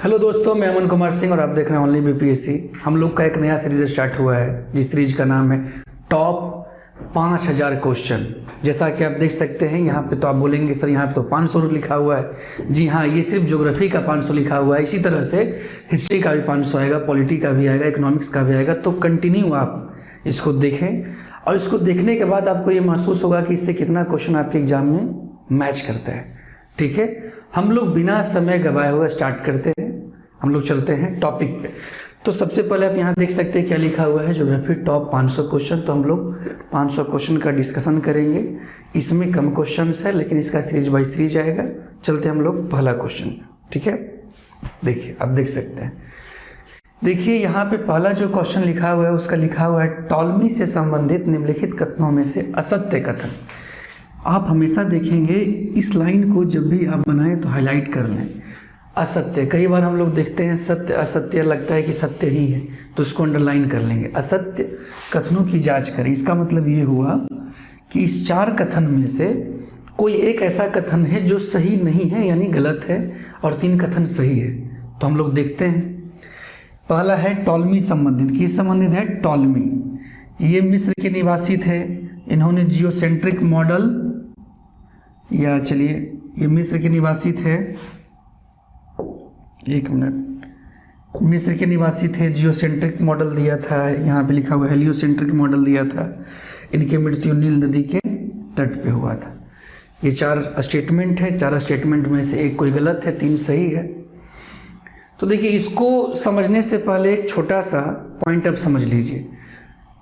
Hello दोस्तों, मैं अमन कुमार सिंह और आप देख रहे हैं ओनली बीपीएससी। हम लोग का एक नया सीरीज स्टार्ट हुआ है जिस सीरीज का नाम है टॉप 5000 क्वेश्चन। जैसा कि आप देख सकते हैं यहाँ पे, तो आप बोलेंगे सर यहाँ पे तो 500 लिखा हुआ है। जी हाँ, ये सिर्फ ज्योग्राफी का 500 लिखा हुआ है। इसी तरह से हिस्ट्री का भी 500 आएगा, पॉलिटी का भी आएगा, इकोनॉमिक्स का भी आएगा। तो कंटिन्यू आप इसको देखें और इसको देखने के बाद आपको ये महसूस होगा कि इससे कितना क्वेश्चन आपके एग्जाम में मैच करता है। ठीक है, हम लोग बिना समय गवाए हुए स्टार्ट करते हैं। हम लोग चलते हैं टॉपिक पे। तो सबसे पहले आप यहाँ देख सकते हैं क्या लिखा हुआ है, ज्योग्राफी टॉप 500 क्वेश्चन। तो हम लोग 500 क्वेश्चन का डिस्कशन करेंगे। इसमें कम क्वेश्चन है लेकिन इसका सीरीज बाई सीरीज आएगा। चलते हम लोग पहला क्वेश्चन। ठीक है, देखिए आप देख सकते हैं। देखिए यहाँ पे पहला जो क्वेश्चन लिखा हुआ है उसका लिखा हुआ है टॉलमी से संबंधित निम्नलिखित कथनों में से असत्य कथन। आप हमेशा देखेंगे इस लाइन को जब भी आप बनाएं तो हाईलाइट कर लें। असत्य, कई बार हम लोग देखते हैं सत्य असत्य, लगता है कि सत्य ही है तो उसको अंडरलाइन कर लेंगे। असत्य कथनों की जांच करें। इसका मतलब ये हुआ कि इस 4 कथन में से कोई एक ऐसा कथन है जो सही नहीं है यानी गलत है, और 3 कथन सही है। तो हम लोग देखते हैं। पहला है टॉलमी संबंधित। किस संबंधित है? टॉलमी। ये मिस्र के निवासी थे। इन्होंने जियोसेंट्रिक मॉडल, या चलिए ये मिस्र के निवासी थे, एक मिनट, मिस्र के निवासी थे। जियोसेंट्रिक मॉडल दिया था, यहाँ पे लिखा हुआ हेलियोसेंट्रिक मॉडल दिया था। इनकी मृत्यु नील नदी के तट पे हुआ था। ये 4 स्टेटमेंट है। 4 स्टेटमेंट में से एक कोई गलत है, 3 सही है। तो देखिए, इसको समझने से पहले एक छोटा सा पॉइंट अब समझ लीजिए।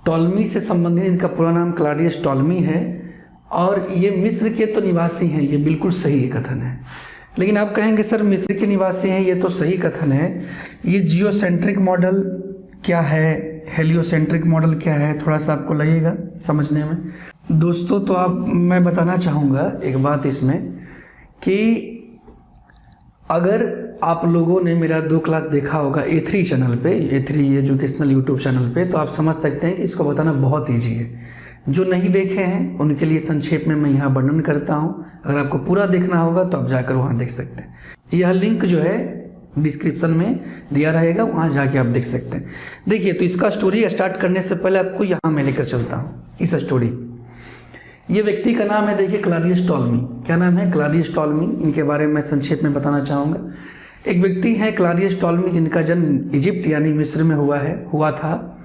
टॉलमी से संबंधित इनका पूरा नाम क्लॉडियस टॉलमी है और ये मिस्र के तो निवासी हैं। ये बिल्कुल सही कथन है। लेकिन आप कहेंगे सर मिस्र के निवासी हैं, ये तो सही कथन है। ये जियोसेंट्रिक मॉडल क्या है, हेलियोसेंट्रिक मॉडल क्या है, थोड़ा सा आपको लगेगा समझने में। दोस्तों तो मैं बताना चाहूँगा एक बात इसमें कि अगर आप लोगों ने मेरा 2 क्लास देखा होगा A3 चैनल पे, A3 एजुकेशनल यूट्यूब चैनल पे, तो आप समझ सकते हैं कि इसको बताना बहुत ईजी है। जो नहीं देखे हैं उनके लिए संक्षेप में मैं यहाँ वर्णन करता हूँ। अगर आपको पूरा देखना होगा तो आप जाकर वहाँ देख सकते हैं। यह लिंक जो है डिस्क्रिप्शन में दिया रहेगा, वहाँ जाके आप देख सकते हैं। देखिए, तो इसका स्टोरी स्टार्ट करने से पहले आपको यहाँ मैं लेकर चलता हूँ इस स्टोरी। ये व्यक्ति का नाम है, देखिए, क्लॉडियस टॉलमी। क्या नाम है? Claudius Ptolemy. इनके बारे में संक्षेप में बताना चाहूँगा। एक व्यक्ति है क्लॉडियस टॉलमी जिनका जन्म इजिप्ट यानी मिस्र में हुआ था,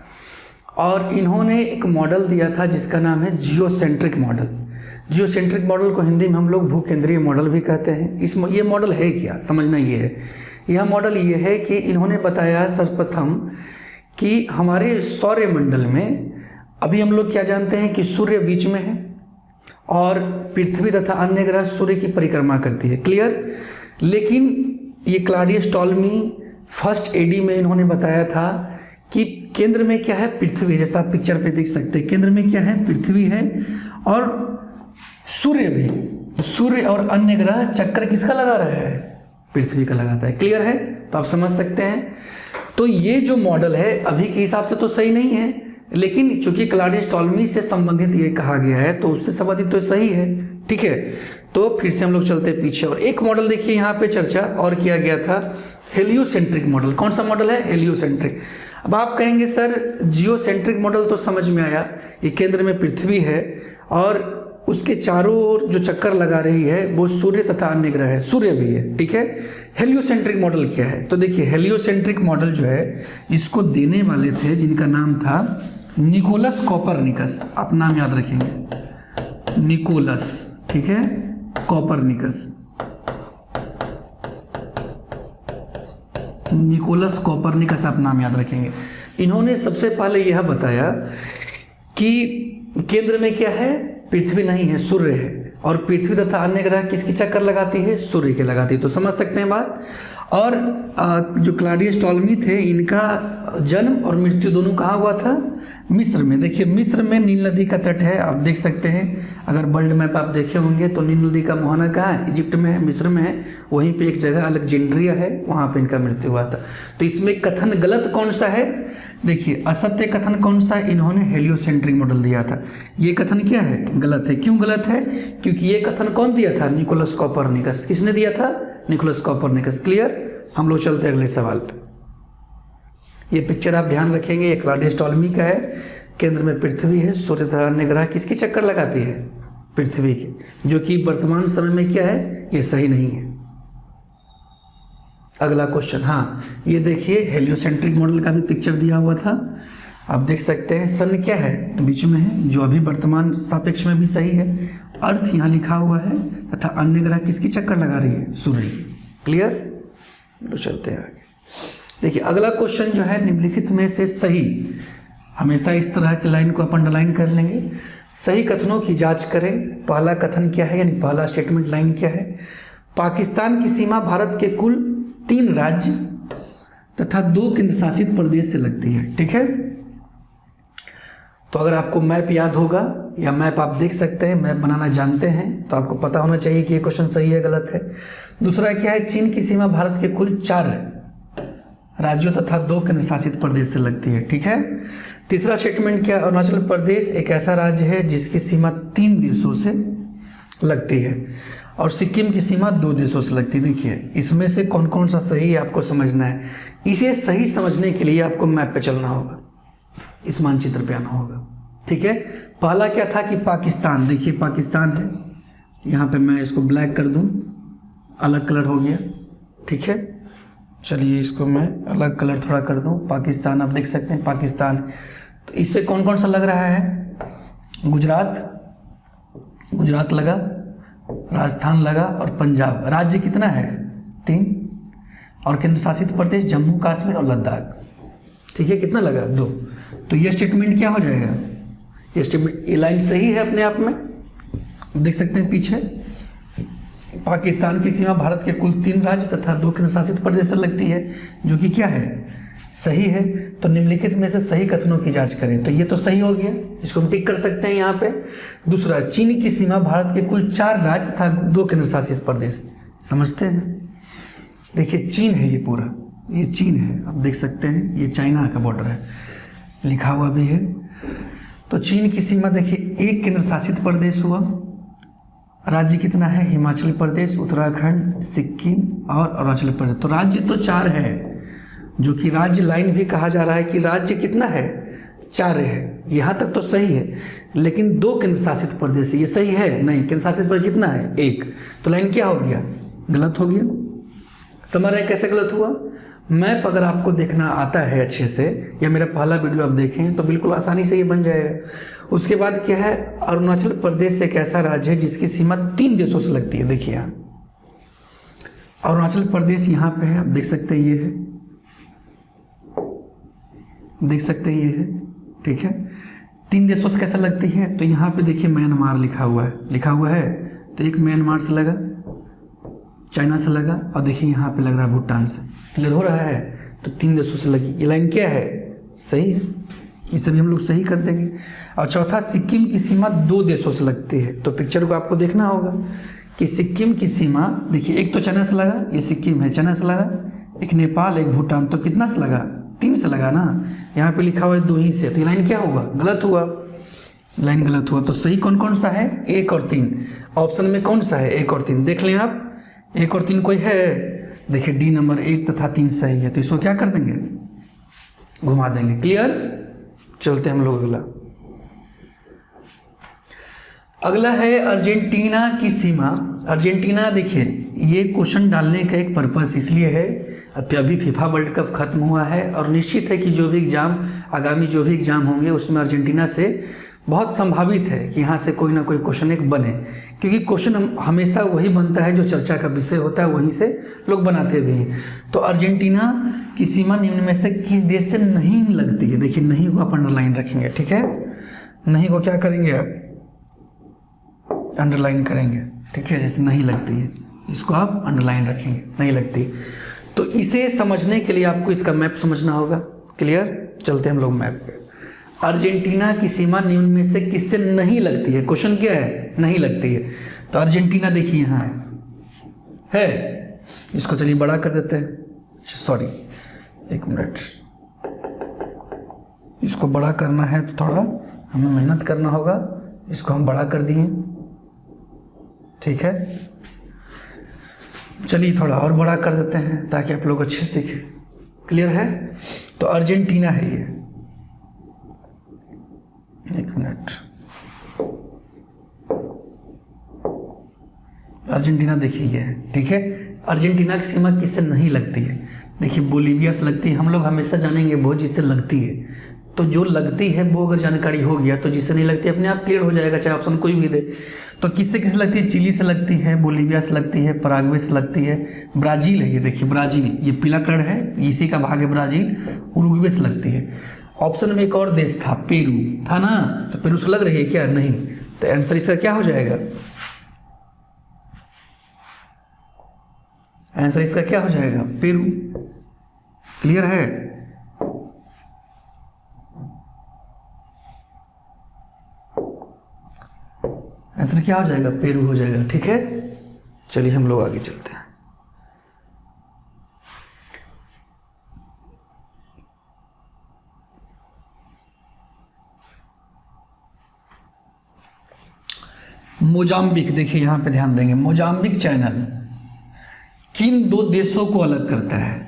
और इन्होंने एक मॉडल दिया था जिसका नाम है जियोसेंट्रिक मॉडल। जियोसेंट्रिक मॉडल को हिंदी में हम लोग भूकेंद्रीय मॉडल भी कहते हैं। ये मॉडल है क्या, समझना ये है। यह मॉडल ये है कि इन्होंने बताया सर्वप्रथम कि हमारे सौरमंडल में अभी हम लोग क्या जानते हैं कि सूर्य बीच में है और पृथ्वी तथा अन्य ग्रह सूर्य की परिक्रमा करती है। क्लियर? लेकिन ये क्लॉडियस टॉलमी 1 AD में इन्होंने बताया था कि केंद्र में क्या है? पृथ्वी। जैसा आप पिक्चर पे देख सकते हैं, केंद्र में क्या है? पृथ्वी है और सूर्य भी। सूर्य और अन्य ग्रह चक्कर किसका लगा रहा है? पृथ्वी का लगाता है। क्लियर है? तो आप समझ सकते हैं। तो ये जो मॉडल है अभी के हिसाब से तो सही नहीं है, लेकिन चूंकि क्लॉडियस टॉलमी से संबंधित ये कहा गया है तो उससे संबंधित तो सही है। ठीक है, तो फिर से हम लोग चलते पीछे और एक मॉडल देखिए यहाँ पे चर्चा और किया गया था, हेलियोसेंट्रिक मॉडल। कौन सा मॉडल है? हेलियोसेंट्रिक। अब आप कहेंगे सर जियोसेंट्रिक मॉडल तो समझ में आया, ये केंद्र में पृथ्वी है और उसके चारों ओर जो चक्कर लगा रही है वो सूर्य तथा अन्य ग्रह है, सूर्य भी है। ठीक है, हेलियोसेंट्रिक मॉडल क्या है? तो देखिए, हेलियोसेंट्रिक मॉडल जो है इसको देने वाले थे जिनका नाम था निकोलस कोपरनिकस। आप नाम याद रखेंगे, निकोलस। ठीक है, कोपरनिकस। निकोलस कोपरनिकस आप नाम याद रखेंगे। इन्होंने सबसे पहले यह बताया कि केंद्र में क्या है? पृथ्वी नहीं है, सूर्य है, और पृथ्वी तथा अन्य ग्रह किसकी चक्कर लगाती है? सूर्य के लगाती है। तो समझ सकते हैं बात। और जो क्लॉडियस टॉलमी थे इनका जन्म और मृत्यु दोनों कहाँ हुआ था? मिस्र में। देखिए, मिस्र में नील नदी का तट है, आप देख सकते हैं। अगर वर्ल्ड मैप आप देखे होंगे तो नील नदी का मुहाना कहाँ है? इजिप्ट में है, मिस्र में है। वहीं पे एक जगह अलेक्जेंड्रिया है, वहाँ पे इनका मृत्यु हुआ था। तो इसमें कथन गलत कौन सा है? देखिए, असत्य कथन कौन सा है? इन्होंने हेलियोसेंट्रिक मॉडल दिया था। ये कथन क्या है? गलत है। क्यों गलत है? क्योंकि ये कथन कौन दिया था? Nicholas Copernicus. किसने दिया था? Nicholas Copernicus. क्लियर? हम लोग चलते हैं अगले सवाल पे। ये पिक्चर आप ध्यान रखेंगे, ये क्लॉडियस टॉलमी का है, केंद्र में पृथ्वी है, सूर्य तथा अन्य ग्रह किसकी चक्कर लगाती है? पृथ्वी की, जो कि वर्तमान समय में क्या है, ये सही नहीं है। अगला क्वेश्चन, हाँ ये देखिए हेलियोसेंट्रिक मॉडल का भी पिक्चर दिया हुआ था, आप देख सकते हैं सन क्या है बीच में है, जो अभी वर्तमान सापेक्ष में भी सही है। अर्थ यहाँ लिखा हुआ है तथा अन्य ग्रह किसकी चक्कर लगा रही है? सूर्य। क्लियर? तो चलते हैं आगे। देखिए अगला क्वेश्चन जो है, निम्नलिखित में से सही, हमेशा इस तरह की लाइन को आप अंडरलाइन कर लेंगे। सही कथनों की जांच करें। पहला कथन क्या है, यानी पहला स्टेटमेंट लाइन क्या है? पाकिस्तान की सीमा भारत के कुल 3 राज्य तथा 2 केंद्र शासित प्रदेश से लगती है। ठीक है, तो अगर आपको मैप याद होगा या मैप आप देख सकते हैं, मैप बनाना जानते हैं, तो आपको पता होना चाहिए कि ये क्वेश्चन सही है गलत है। दूसरा क्या है, चीन की सीमा भारत के कुल 4 राज्यों तथा 2 केंद्र शासित प्रदेश से लगती है। ठीक है, तीसरा स्टेटमेंट क्या, अरुणाचल प्रदेश एक ऐसा राज्य है जिसकी सीमा 3 देशों से लगती है और सिक्किम की सीमा 2 देशों से लगती है। देखिए इसमें से कौन कौन सा सही है आपको समझना है। इसे सही समझने के लिए आपको मैप पे चलना होगा, इस मानचित्र पे आना होगा। ठीक है, पहला क्या था कि पाकिस्तान, देखिए पाकिस्तान है, यहाँ पे मैं इसको ब्लैक कर दूँ, अलग कलर हो गया। ठीक है, चलिए इसको मैं अलग कलर थोड़ा कर दूँ, पाकिस्तान आप देख सकते हैं पाकिस्तान। तो इससे कौन कौन सा लग रहा है? गुजरात लगा, राजस्थान लगा और पंजाब। राज्य कितना है? 3, और केंद्र शासित प्रदेश जम्मू कश्मीर और लद्दाख। ठीक है, कितना लगा? 2। तो ये स्टेटमेंट क्या हो जाएगा? ये स्टेटमेंट, ये लाइन सही है अपने आप में, देख सकते हैं पीछे। पाकिस्तान की सीमा भारत के कुल 3 राज्य तथा 2 केंद्र शासित प्रदेश से लगती है, जो कि क्या है? सही है। तो निम्नलिखित में से सही कथनों की जांच करें। तो ये तो सही हो गया, इसको हम टिक कर सकते हैं यहाँ पे। दूसरा, चीन की सीमा भारत के कुल 4 राज्य तथा 2 केंद्र शासित प्रदेश। समझते हैं? देखिए चीन है, ये पूरा ये चीन है, आप देख सकते हैं, ये चाइना का बॉर्डर है, लिखा हुआ भी है। तो चीन की सीमा देखिए 1 केंद्र शासित प्रदेश हुआ। राज्य कितना है? हिमाचल प्रदेश, उत्तराखंड, सिक्किम और अरुणाचल प्रदेश। तो राज्य तो 4 है, जो कि राज्य लाइन भी कहा जा रहा है कि राज्य कितना है? 4 है। यहाँ तक तो सही है, लेकिन 2 केंद्र शासित प्रदेश है, ये सही है? नहीं, केंद्र शासित प्रदेश कितना है? 1। तो लाइन क्या हो गया? गलत हो गया। समझ रहे हैं कैसे गलत हुआ? मैप अगर आपको देखना आता है अच्छे से, या मेरा पहला वीडियो आप देखें, तो बिल्कुल आसानी से ये बन जाएगा। उसके बाद क्या है, अरुणाचल प्रदेश एक ऐसा राज्य है जिसकी सीमा 3 देशों से लगती है। देखिए यहाँ अरुणाचल प्रदेश यहाँ पे है, आप देख सकते हैं, ये है, देख सकते हैं, ये है। ठीक है, 3 देशों से कैसा लगती है? तो यहाँ पे देखिए म्यांमार लिखा हुआ है, तो एक म्यांमार से लगा, चाइना से लगा, और देखिए यहाँ पे लग रहा है भूटान से। क्लियर हो रहा है? तो 3 देशों से लगी। ये लाइन क्या है? सही है, इसे भी हम लोग सही कर देंगे। और चौथा, सिक्किम की सीमा 2 देशों से लगती है। तो पिक्चर को आपको देखना होगा कि सिक्किम की सीमा देखिए, एक तो चाइना से लगा, ये सिक्किम है, चाइना से लगा, एक नेपाल, एक भूटान, तो कितना से लगा? 3 से लगा ना। यहाँ पे लिखा हुआ है 2 ही से, तो ये लाइन क्या होगा? गलत हुआ, लाइन गलत हुआ। तो सही कौन कौन सा है? 1 और 3। ऑप्शन में कौन सा है? 1 और 3 देख लें आप, 1 और 3 कोई है? देखिए डी नंबर 1 तथा 3 सही है, तो इसको क्या कर देंगे? घुमा देंगे। क्लियर? चलते हम लोग अगला है अर्जेंटीना की सीमा। अर्जेंटीना, देखिए ये क्वेश्चन डालने का एक पर्पस इसलिए है, अभी फीफा वर्ल्ड कप खत्म हुआ है और निश्चित है कि जो भी एग्जाम, आगामी जो भी एग्जाम होंगे उसमें अर्जेंटीना से बहुत संभावित है कि यहाँ से कोई ना कोई क्वेश्चन एक बने, क्योंकि क्वेश्चन हमेशा वही बनता है जो चर्चा का विषय होता है, वहीं से लोग बनाते भी हैं। तो अर्जेंटीना की सीमा निम्न में से किस देश से नहीं लगती है? देखिए नहीं को आप अंडरलाइन रखेंगे। ठीक है, नहीं को क्या करेंगे आप? अंडरलाइन करेंगे। ठीक है, जैसे नहीं लगती है, इसको आप अंडरलाइन रखेंगे, नहीं लगती। तो इसे समझने के लिए आपको इसका मैप समझना होगा। क्लियर? चलते हम लोग मैप पे। अर्जेंटीना की सीमा निम्न में से किससे नहीं लगती है? क्वेश्चन क्या है? नहीं लगती है। तो अर्जेंटीना देखिए यहाँ है, इसको चलिए बड़ा कर देते हैं, सॉरी 1 मिनट, इसको बड़ा करना है तो थोड़ा हमें मेहनत करना होगा, इसको हम बड़ा कर दिए। ठीक है, चलिए थोड़ा और बड़ा कर देते हैं ताकि आप लोग अच्छे से देखें। क्लियर है? तो अर्जेंटीना है ये, एक मिनट, अर्जेंटीना देखिए ये है, ठीक है। अर्जेंटीना की सीमा किससे नहीं लगती है? देखिए बोलीविया से लगती है। हम लोग हमेशा जानेंगे वो जिससे लगती है, तो जो लगती है वो अगर जानकारी हो गया तो जिससे नहीं लगती अपने आप क्लियर हो जाएगा, चाहे ऑप्शन कोई भी दे। तो किससे किससे लगती है? चिली से लगती है, बोलीविया से लगती है, पराग्वे से लगती है, ब्राज़ील है ये, देखिए ब्राज़ील, ये पीला कलर है, इसी का भाग है ब्राज़ील, उरुग्वे से लगती है। ऑप्शन में एक और देश था, पेरू था ना, तो पेरू से लग रही है क्या? नहीं। तो आंसर इसका क्या हो जाएगा? आंसर इसका क्या हो जाएगा? पेरू। क्लियर है? आंसर क्या हो जाएगा? पेरू हो जाएगा, ठीक है। चलिए हम लोग आगे चलते हैं। मोजाम्बिक, देखिए यहां पे ध्यान देंगे। मोजाम्बिक चैनल किन दो देशों को अलग करता है?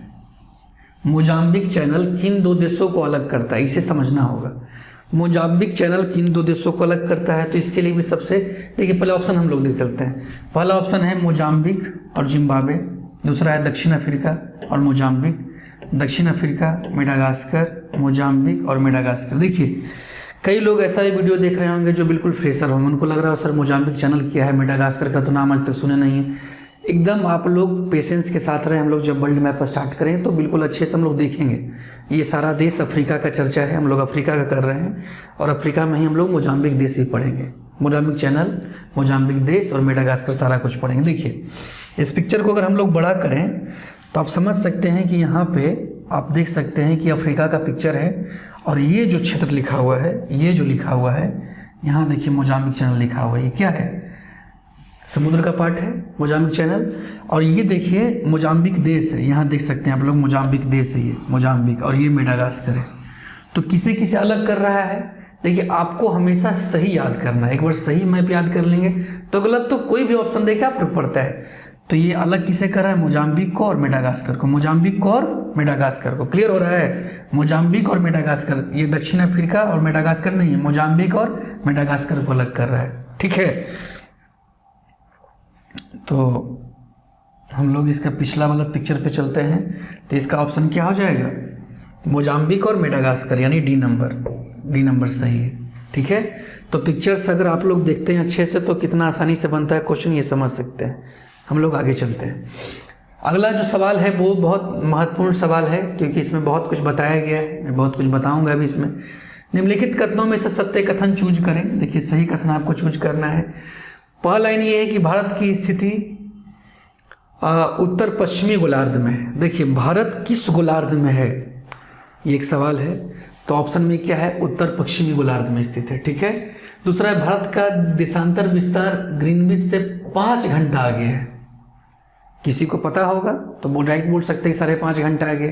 मोजाम्बिक चैनल किन दो देशों को अलग करता है, इसे समझना होगा। मोजाम्बिक चैनल किन दो देशों को अलग करता है? तो इसके लिए भी सबसे, देखिए पहला ऑप्शन हम लोग देख लेते हैं। पहला ऑप्शन है मोजाम्बिक और जिम्बाब्वे, दूसरा है दक्षिण अफ्रीका और मोजाम्बिक, दक्षिण अफ्रीका, मेडागास्कर, मोजाम्बिक और मेडागास्कर। देखिए कई लोग ऐसा ही वीडियो देख रहे होंगे जो बिल्कुल फ्रेशर होंगे, उनको लग रहा है सर मोजाम्बिक चैनल क्या है, मेडागास्कर का तो नाम आज तक सुने नहीं है। एकदम आप लोग पेशेंस के साथ रहें। हम लोग जब वर्ल्ड मैप स्टार्ट करें तो बिल्कुल अच्छे से हम लोग देखेंगे। ये सारा देश अफ्रीका का चर्चा है, हम लोग अफ्रीका का कर रहे हैं और अफ्रीका में ही हम लोग मोजाम्बिक देश ही पढ़ेंगे। मोजाम्बिक चैनल, मोजाम्बिक देश और मेडागास्कर सारा कुछ पढ़ेंगे। देखिए इस पिक्चर को अगर हम लोग बड़ा करें तो आप समझ सकते हैं कि यहाँ पे आप देख सकते हैं कि अफ्रीका का पिक्चर है और ये जो क्षेत्र लिखा हुआ है, ये जो लिखा हुआ है यहाँ देखिए मोजाम्बिक चैनल लिखा हुआ है, ये क्या है? समुद्र का पार्ट है मोजाम्बिक चैनल। और ये देखिए मोजाम्बिक देश है, यहाँ देख सकते हैं आप लोग मोजाम्बिक देश है ये मोजाम्बिक, और ये मेडागास्कर है। तो किसे किसे अलग कर रहा है? देखिए आपको हमेशा सही याद करना है। एक बार सही मैप याद कर लेंगे तो गलत तो कोई भी ऑप्शन देखा फर्क पड़ता है। तो ये अलग किसे कर रहा है? मोजाम्बिक को और मेडागास्कर को, मोजाम्बिक को और मेडागास्कर को। क्लियर हो रहा है? मोजाम्बिक और मेडागास्कर, ये दक्षिण अफ्रीका और मेडागास्कर नहीं है, मोजाम्बिक और मेडागास्कर को अलग कर रहा है, ठीक है। तो हम लोग इसका पिछला वाला पिक्चर पे चलते हैं। तो इसका ऑप्शन क्या हो जाएगा? मोजाम्बिक और मेडागास्कर, यानी डी नंबर सही है, ठीक है। तो पिक्चर्स अगर आप लोग देखते हैं अच्छे से तो कितना आसानी से बनता है क्वेश्चन, ये समझ सकते हैं। हम लोग आगे चलते हैं। अगला जो सवाल है वो बहुत महत्वपूर्ण सवाल है क्योंकि इसमें बहुत कुछ बताया गया है, मैं बहुत कुछ बताऊंगा अभी इसमें। निम्नलिखित कथनों में से सत्य कथन चूज करें। देखिए सही कथन आपको चूज करना है। पहला लाइन ये है कि भारत की स्थिति उत्तर पश्चिमी गोलार्ध में है। देखिए भारत किस गोलार्ध में है, ये एक सवाल है। तो ऑप्शन में क्या है? उत्तर पश्चिमी गोलार्ध में स्थित है, ठीक है। दूसरा है भारत का देशांतर विस्तार ग्रीनविच से 5 घंटा आगे है। किसी को पता होगा तो वो डायरेक्ट बोल सकते हैं 5.5 घंटा आगे,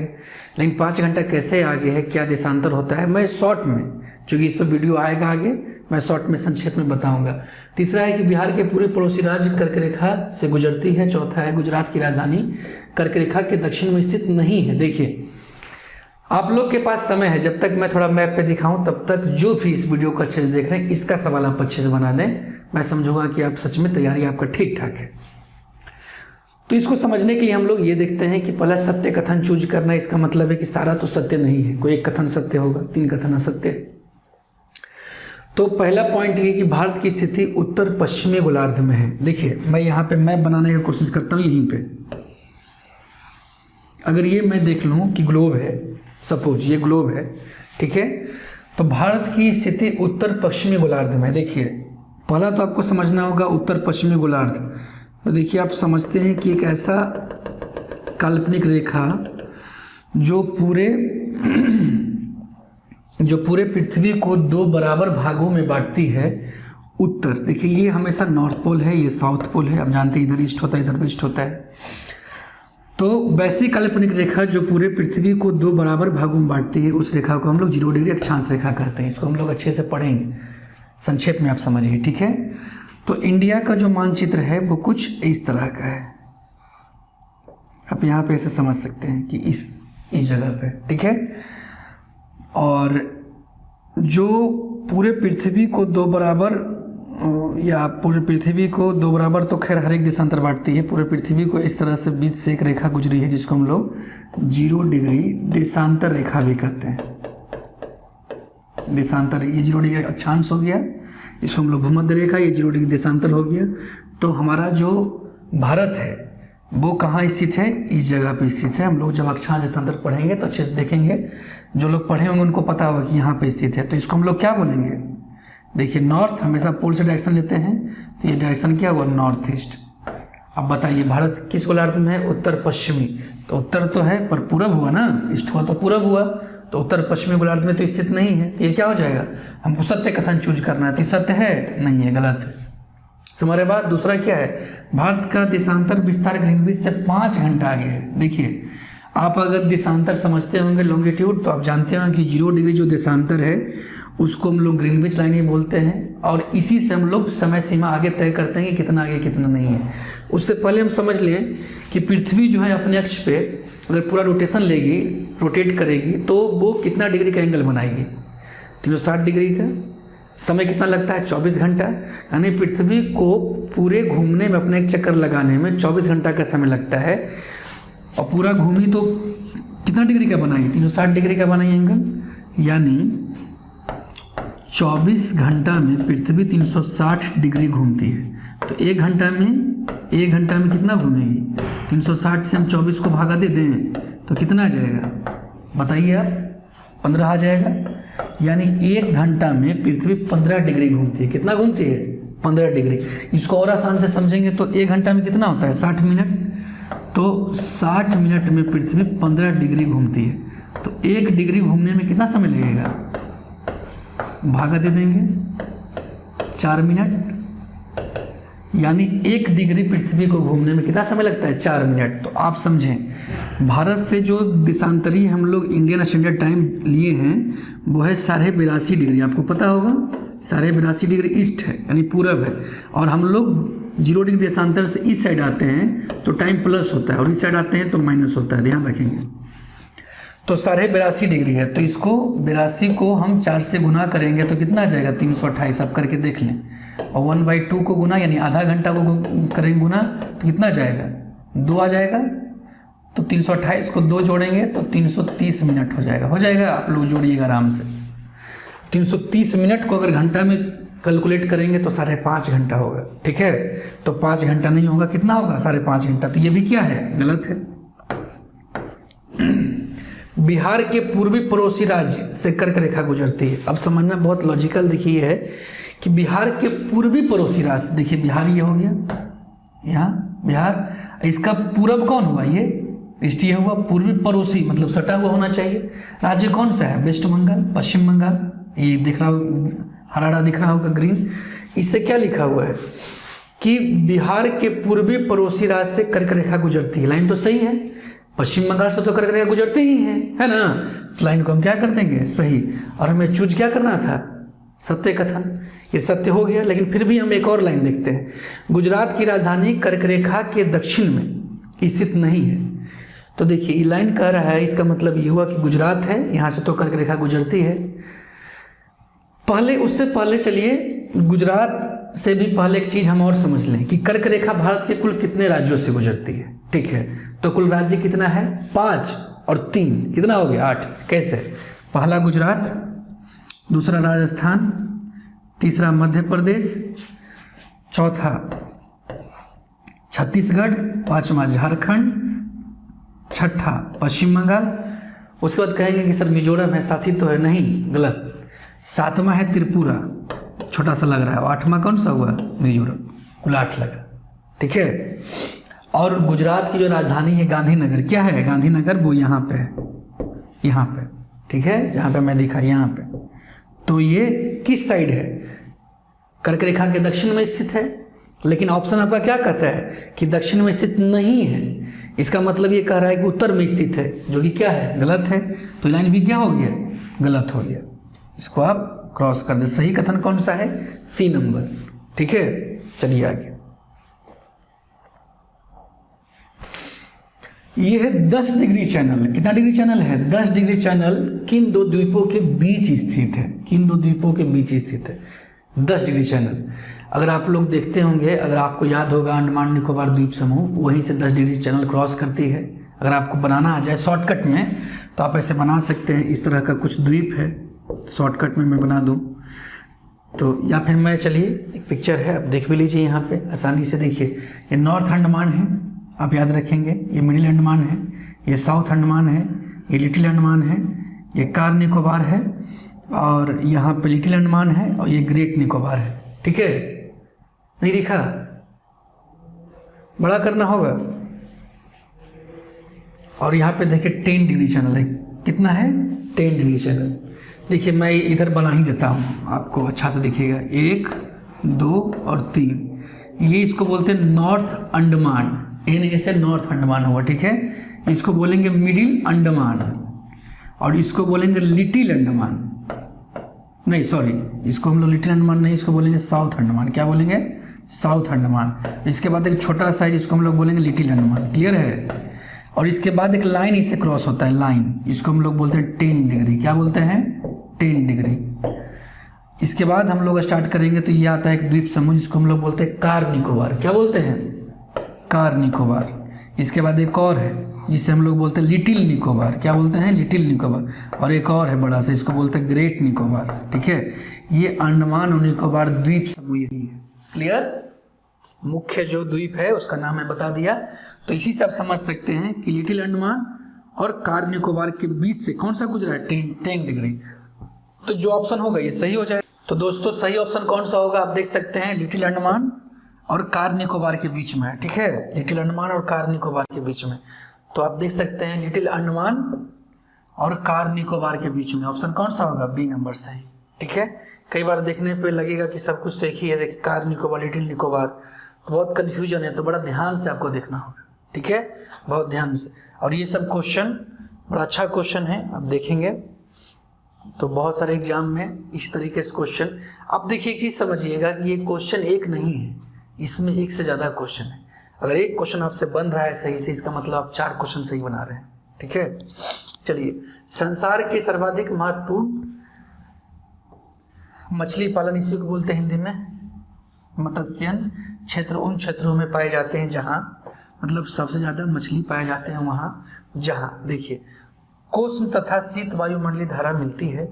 लेकिन 5 घंटा कैसे आगे है, क्या देशांतर होता है, मैं शॉर्ट में, चूँकि इस पर वीडियो आएगा आगे, मैं शॉर्ट में संक्षेप में बताऊंगा। तीसरा है कि बिहार के पूरे पड़ोसी राज्य कर्क रेखा से गुजरती है। चौथा है गुजरात की राजधानी कर्क रेखा के दक्षिण में स्थित नहीं है। देखिए आप लोग के पास समय है, जब तक मैं थोड़ा मैप पे दिखाऊं तब तक जो भी इस वीडियो को अच्छे से देख रहे हैं इसका सवाल आप अच्छे से बना दें। मैं समझूंगा कि आप सच में तैयारी आपका ठीक ठाक है। तो इसको समझने के लिए हम लोग ये देखते हैं कि पहला सत्य कथन चूज करना, इसका मतलब है कि सारा तो सत्य नहीं है, कोई एक कथन सत्य होगा, 3 कथन असत्य। तो पहला पॉइंट ये कि भारत की स्थिति उत्तर पश्चिमी गोलार्ध में है। देखिए मैं यहाँ पे मैप बनाने की कोशिश करता हूँ। यहीं पे अगर ये मैं देख लूँ कि ग्लोब है, सपोज ये ग्लोब है, ठीक है, तो भारत की स्थिति उत्तर पश्चिमी गोलार्ध में। देखिए पहला तो आपको समझना होगा उत्तर पश्चिमी गोलार्ध। तो देखिए आप समझते हैं कि एक ऐसा काल्पनिक रेखा जो पूरे पृथ्वी को 2 बराबर भागों में बांटती है। उत्तर, देखिए ये हमेशा नॉर्थ पोल है, ये साउथ पोल है, आप जानते हैं इधर ईस्ट होता है इधर वेस्ट होता है। तो वैसी काल्पनिक रेखा जो पूरे पृथ्वी को 2 बराबर भागों में बांटती है, उस रेखा को हम लोग 0 डिग्री अक्षांश रेखा कहते हैं। इसको हम लोग अच्छे से पढ़ेंगे, संक्षेप में आप समझिए, ठीक है। तो इंडिया का जो मानचित्र है वो कुछ इस तरह का है, आप यहाँ पे ऐसे समझ सकते हैं कि इस जगह पे, ठीक है। और जो पूरे पृथ्वी को दो बराबर, या पूरे पृथ्वी को दो बराबर तो खैर हर एक देशांतर बांटती है, पूरे पृथ्वी को इस तरह से बीच से एक रेखा गुजरी है जिसको हम लोग 0 डिग्री देशांतर रेखा भी कहते हैं। देशांतर, ये 0 डिग्री अक्षांश हो गया, इसको हम लोग भूमध्य रेखा, ये 0 डिग्री देशांतर हो गया। तो हमारा जो भारत है वो कहाँ स्थित है? इस जगह पे स्थित है। हम लोग जब अक्षांश देशांतर पढ़ेंगे तो अच्छे से देखेंगे, जो लोग पढ़े होंगे उनको पता होगा कि यहाँ पे स्थित है। तो इसको हम लोग क्या बोलेंगे? देखिए, नॉर्थ हमेशा पोल से डायरेक्शन लेते हैं, तो ये डायरेक्शन क्या हुआ? North east. अब बताइए भारत किस गोलार्ध में है? उत्तर पश्चिमी। तो उत्तर तो है पर पूरब हुआ ना, ईस्ट हुआ तो पूरब हुआ, तो उत्तर पश्चिमी गोलार्ध में तो स्थित नहीं है। तो ये क्या हो जाएगा? हमको सत्य कथन चूज करना है। तो सत्य है? नहीं है, गलत है। हमारे बाद दूसरा क्या है? भारत का देशांतर विस्तार ग्रीनविच से 5 घंटा आगे है। देखिए, आप अगर देशांतर समझते होंगे लॉन्गिट्यूड, तो आप जानते होंगे कि 0 डिग्री जो देशांतर है उसको हम लोग ग्रीनविच लाइन ही बोलते हैं, और इसी से हम लोग समय सीमा आगे तय करते हैं कि कितना आगे कितना नहीं है। उससे पहले हम समझ लें कि पृथ्वी जो है अपने अक्ष पे अगर पूरा रोटेशन लेगी, रोटेट करेगी, तो वो कितना डिग्री का एंगल बनाएगी? 360 डिग्री का। समय कितना लगता है? 24 घंटा। यानी पृथ्वी को पूरे घूमने में, अपने एक चक्कर लगाने में 24 घंटा का समय लगता है। और पूरा घूमी तो कितना डिग्री का बनाई? 360 डिग्री का बनाई एंगल। यानी 24 घंटा में पृथ्वी 360 डिग्री घूमती है। तो एक घंटा में कितना घूमेगी? 360 से हम 24 को भागा दे दें तो कितना आ जाएगा? बताइए आप। 15 आ जाएगा। यानी 1 घंटा में पृथ्वी 15 डिग्री घूमती है। कितना घूमती है? 15 डिग्री। इसको और आसान से समझेंगे तो 1 घंटा में कितना होता है? 60 मिनट। तो 60 मिनट में पृथ्वी 15 डिग्री घूमती है। तो 1 डिग्री घूमने में कितना समय लगेगा? भागा दे देंगे 4 मिनट। यानी 1 डिग्री पृथ्वी को घूमने में कितना समय लगता है? 4 मिनट। तो आप समझें, भारत से जो देशांतरी हम लोग इंडियन स्टैंडर्ड टाइम लिए हैं वो है 82.5 डिग्री। आपको पता होगा 82.5 डिग्री ईस्ट है, यानी पूरब है। और हम लोग 0 डिग्री देशांतर से इस साइड आते हैं तो टाइम प्लस होता है, और इस साइड आते हैं तो माइनस होता है, ध्यान रखेंगे। तो 82.5 डिग्री है, तो इसको 82 को हम 4 से गुना करेंगे तो कितना आ जाएगा? 328। आप करके देख लें। और 1/2 को गुना, यानी आधा घंटा को करेंगे गुना, तो कितना जाएगा? 2 आ जाएगा। तो 328 को 2 जोड़ेंगे तो 330 मिनट हो जाएगा। हो जाएगा, आप लोग जोड़िएगा आराम से। 330 मिनट को अगर घंटा में कैलकुलेट करेंगे तो 5.5 घंटा होगा, ठीक है। तो 5 घंटा नहीं होगा, कितना होगा? 5.5 घंटा। तो ये भी क्या है? गलत है। बिहार के पूर्वी पड़ोसी राज्य से कर्क रेखा गुजरती है। अब समझना बहुत लॉजिकल देखिए है कि बिहार के पूर्वी पड़ोसी राज्य, देखिए बिहार ये हो गया, यहाँ बिहार, इसका पूरब कौन हुआ? ये ईस्ट ये हुआ। पूर्वी पड़ोसी मतलब सटा हुआ होना चाहिए। राज्य कौन सा है? वेस्ट बंगाल, पश्चिम बंगाल। ये दिख रहा हो, हरा दिख रहा होगा ग्रीन। इससे क्या लिखा हुआ है कि बिहार के पूर्वी पड़ोसी राज्य से कर्क रेखा गुजरती है। लाइन तो सही है, पश्चिम बंगाल से तो कर्क रेखा गुजरती ही है ना। तो लाइन को हम क्या कर देंगे? सही। और हमें चूज क्या करना था? सत्य कथन। ये सत्य हो गया, लेकिन फिर भी हम एक और लाइन देखते हैं। गुजरात की राजधानी कर्क रेखा के दक्षिण में स्थित नहीं है। तो देखिए, ये लाइन कह रहा है, इसका मतलब ये हुआ कि गुजरात है, यहाँ से तो कर्क रेखा गुजरती है। उससे पहले चलिए, गुजरात से भी पहले एक चीज हम और समझ लें कि कर्क रेखा भारत के कुल कितने राज्यों से गुजरती है, ठीक है। तो कुल राज्य कितना है? 5 और 3 कितना हो गया? 8। कैसे? पहला गुजरात, दूसरा राजस्थान, तीसरा मध्य प्रदेश, चौथा छत्तीसगढ़, पांचवा झारखंड, छठा पश्चिम बंगाल। उसके बाद कहेंगे कि सर मिजोरम है, साथी तो है, नहीं, गलत। 7वां है त्रिपुरा, छोटा सा लग रहा है। 8वां कौन सा हुआ? मिजोरम। कुल 8 लगा, ठीक है। और गुजरात की जो राजधानी है गांधीनगर, क्या है गांधीनगर? वो यहाँ पे है, यहाँ पे, ठीक है, जहाँ पे मैं दिखा, यहाँ पे। तो ये किस साइड है? कर्क रेखा के दक्षिण में स्थित है। लेकिन ऑप्शन आपका क्या कहता है कि दक्षिण में स्थित नहीं है। इसका मतलब ये कह रहा है कि उत्तर में स्थित है, जो कि क्या है? गलत है। तो लाइन भी क्या हो गया? गलत हो गया। इसको आप क्रॉस कर दे। सही कथन कौन सा है? सी नंबर, ठीक है। चलिए आगे। ये है 10 डिग्री चैनल। कितना डिग्री चैनल है? 10 डिग्री चैनल किन दो द्वीपों के बीच स्थित है? किन दो द्वीपों के बीच स्थित है 10 डिग्री चैनल? अगर आप लोग देखते होंगे, अगर आपको याद होगा, अंडमान निकोबार द्वीप समूह वहीं से 10 डिग्री चैनल क्रॉस करती है। अगर आपको बनाना आ जाए शॉर्टकट में तो आप ऐसे बना सकते हैं। इस तरह का कुछ द्वीप है, शॉर्टकट में मैं बना दूं तो, या फिर मैं, चलिए एक पिक्चर है, आप देख भी लीजिए यहाँ पे आसानी से। देखिए ये नॉर्थ अंडमान है, आप याद रखेंगे, ये मिडिल अंडमान है, ये साउथ अंडमान है, ये लिटिल अंडमान है, ये कार निकोबार है, और यहाँ पे लिटिल अंडमान है, और ये ग्रेट निकोबार है। ठीक है, नहीं दिखा? बड़ा करना होगा। और यहाँ पे देखिए 10 डिग्री चैनल है। कितना है? 10 डिग्री चैनल। देखिए मैं इधर बना ही देता हूँ, आपको अच्छा से दिखेगा। 1 2 और 3, ये इसको बोलते हैं नॉर्थ अंडमान। एन से नॉर्थ अंडमान हुआ। ठीक है, इसको बोलेंगे मिडिल अंडमान, और इसको बोलेंगे लिटिल अंडमान। नहीं सॉरी, इसको हम लोग लिटिल अंडमान नहीं, इसको बोलेंगे साउथ अंडमान। क्या बोलेंगे? साउथ अंडमान। इसके बाद एक छोटा साइज, इसको हम लोग बोलेंगे लिटिल अंडमान। क्लियर है? और इसके बाद एक लाइन इससे क्रॉस होता है, लाइन, इसको हम लोग बोलते हैं 10 डिग्री। क्या बोलते हैं? 10 डिग्री। इसके बाद हम लोग स्टार्ट करेंगे तो ये आता है एक द्वीप समूह जिसको हम लोग बोलते हैं कार निकोबार। क्या बोलते हैं? कार निकोबार। इसके बाद एक और है जिसे हम लोग बोलते हैं लिटिल निकोबार। क्या बोलते हैं? लिटिल निकोबार। और एक और है बड़ा सा, इसको बोलते हैं ग्रेट निकोबार। ठीक है, ये अंडमान और निकोबार द्वीप समूह यही है। क्लियर? मुख्य जो द्वीप है उसका नाम मैं बता दिया। तो इसी से आप समझ सकते हैं कि लिटिल अंडमान और कार निकोबार के बीच से कौन सा गुजरा है? 10 डिग्री। तो जो ऑप्शन होगा ये सही हो जाए। तो दोस्तों सही ऑप्शन कौन सा होगा? आप देख सकते हैं लिटिल अंडमान और कार निकोबार के बीच में है। ठीक है, लिटिल अंडमान और कार निकोबार के बीच में। तो आप देख सकते हैं लिटिल अंडमान और कार निकोबार के बीच में ऑप्शन कौन सा होगा? बी नंबर सही। ठीक है, कई बार देखने पे लगेगा कि सब कुछ तो एक ही है। देखिए कार निकोबार, लिटिल निकोबार, तो बहुत कन्फ्यूजन है, तो बड़ा ध्यान से आपको देखना होगा। ठीक है, बहुत ध्यान से। और ये सब क्वेश्चन बड़ा अच्छा क्वेश्चन है, आप देखेंगे तो बहुत सारे एग्जाम में इस तरीके से क्वेश्चन। आप देखिए एक चीज़ समझिएगा कि ये क्वेश्चन एक नहीं है, इसमें एक से ज़्यादा क्वेश्चन है। अगर एक क्वेश्चन आपसे बन रहा है सही से, इसका मतलब आप 4 क्वेश्चन सही बना रहे हैं। ठीक है, चलिए, संसार के सर्वाधिक महत्वपूर्ण मछली पालन इसी को बोलते हैं हिंदी में मत्स्यन क्षेत्र। उन क्षेत्रों में पाए जाते हैं जहाँ, मतलब सबसे ज़्यादा मछली पाए जाते हैं वहाँ जहाँ, देखिए, कोष्ण तथा शीत वायुमंडलीय धारा मिलती है।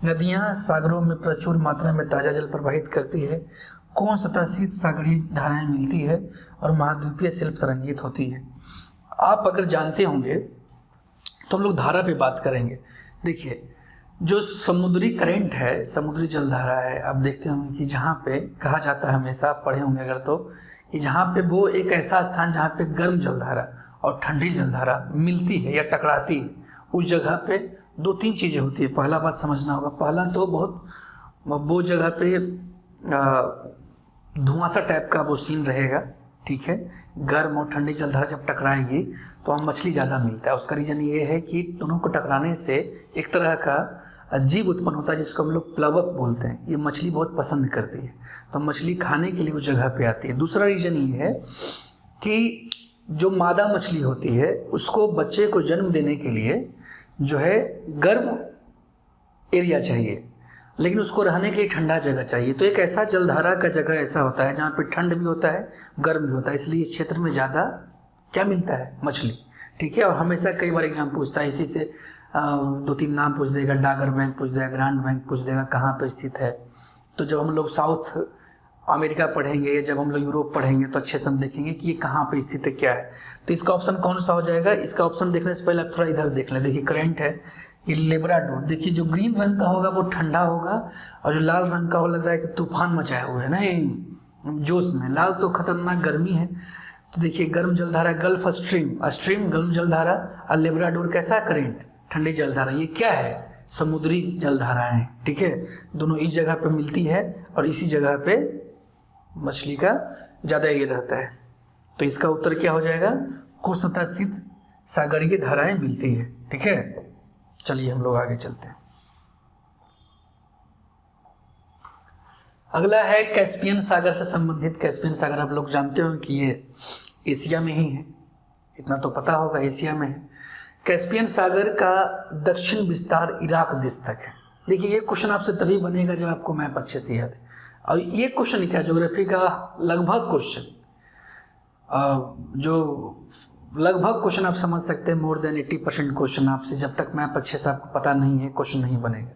नदियाँ सागरों में प्रचुर मात्रा में ताज़ा जल प्रवाहित करती है। कोष्ण तथा शीत सागरीय धाराएं मिलती है और महाद्वीपीय शिल्प तरंगित होती है। आप अगर जानते होंगे तो हम लोग धारा पे बात करेंगे। देखिए जो समुद्री करंट है, समुद्री जलधारा है, आप देखते होंगे कि जहाँ पे कहा जाता है, हमेशा आप पढ़े होंगे अगर तो, कि जहाँ पे वो एक ऐसा स्थान जहाँ पे गर्म जलधारा और ठंडी जलधारा मिलती है या टकराती है, उस जगह पे 2-3 चीज़ें होती है। पहला बात समझना होगा, पहला तो बहुत वो जगह पे धुआंसा टाइप का वो सीन रहेगा। ठीक है, गर्म और ठंडी जलधारा जब टकराएगी तो वहाँ मछली ज़्यादा मिलता है। उसका रीज़न ये है कि दोनों को टकराने से एक तरह का जीव उत्पन्न होता है जिसको हम लोग प्लवक बोलते हैं। ये मछली बहुत पसंद करती है, तो मछली खाने के लिए उस जगह पे आती है। दूसरा रीज़न ये है कि जो मादा मछली होती है उसको बच्चे को जन्म देने के लिए जो है गर्म एरिया चाहिए, लेकिन उसको रहने के लिए ठंडा जगह चाहिए। तो एक ऐसा जलधारा का जगह ऐसा होता है जहाँ पे ठंड भी होता है, गर्म भी होता है, इसलिए इस क्षेत्र में ज़्यादा क्या मिलता है? मछली। ठीक है, और हमेशा कई बार एग्जाम पूछता है, इसी से 2-3 नाम पूछ देगा, डागर बैंक पूछ देगा, ग्रांड बैंक पूछ देगा, कहाँ पे स्थित है। तो जब हम लोग साउथ अमेरिका पढ़ेंगे या जब हम लोग यूरोप पढ़ेंगे तो अच्छे से हम देखेंगे कि ये कहाँ पे स्थित है, क्या है। तो इसका ऑप्शन कौन सा हो जाएगा? इसका ऑप्शन देखने से पहले आप थोड़ा इधर देख लें। देखिए करंट है, ये लेब्राडोर। देखिए जो ग्रीन रंग का होगा वो ठंडा होगा, और जो लाल रंग का हो लग रहा है कि तूफान मचाए हुए है, नहीं जोश में। लाल तो खतरनाक गर्मी है। तो देखिए गर्म जलधारा गल्फ स्ट्रीम गर्म जलधारा, और लेब्राडोर कैसा? करंट, ठंडी जलधारा। ये क्या है? समुद्री जलधाराएं। ठीक है, दोनों इस जगह पे मिलती है और इसी जगह पे मछली का ज़्यादा ये रहता है। तो इसका उत्तर क्या हो जाएगा? कोष्ण तथा शीत सागरीय धाराएं मिलती है। ठीक है, चलिए हम लोग आगे चलते हैं। अगला है कैस्पियन सागर से संबंधित। कैस्पियन सागर आप लोग जानते हो कि ये एशिया में ही है। इतना तो पता होगा, एशिया में है। कैस्पियन सागर का दक्षिण विस्तार इराक देश तक है। देखिए ये क्वेश्चन आपसे तभी बनेगा जब आपको मैप अच्छे से याद है। और ये क्वेश्चन क्या, ज्योग्राफी का लगभग क्वेश्चन, जो लगभग क्वेश्चन आप समझ सकते हैं, मोर देन 80% क्वेश्चन आपसे, जब तक मैप अच्छे से आपको पता नहीं है क्वेश्चन नहीं बनेगा।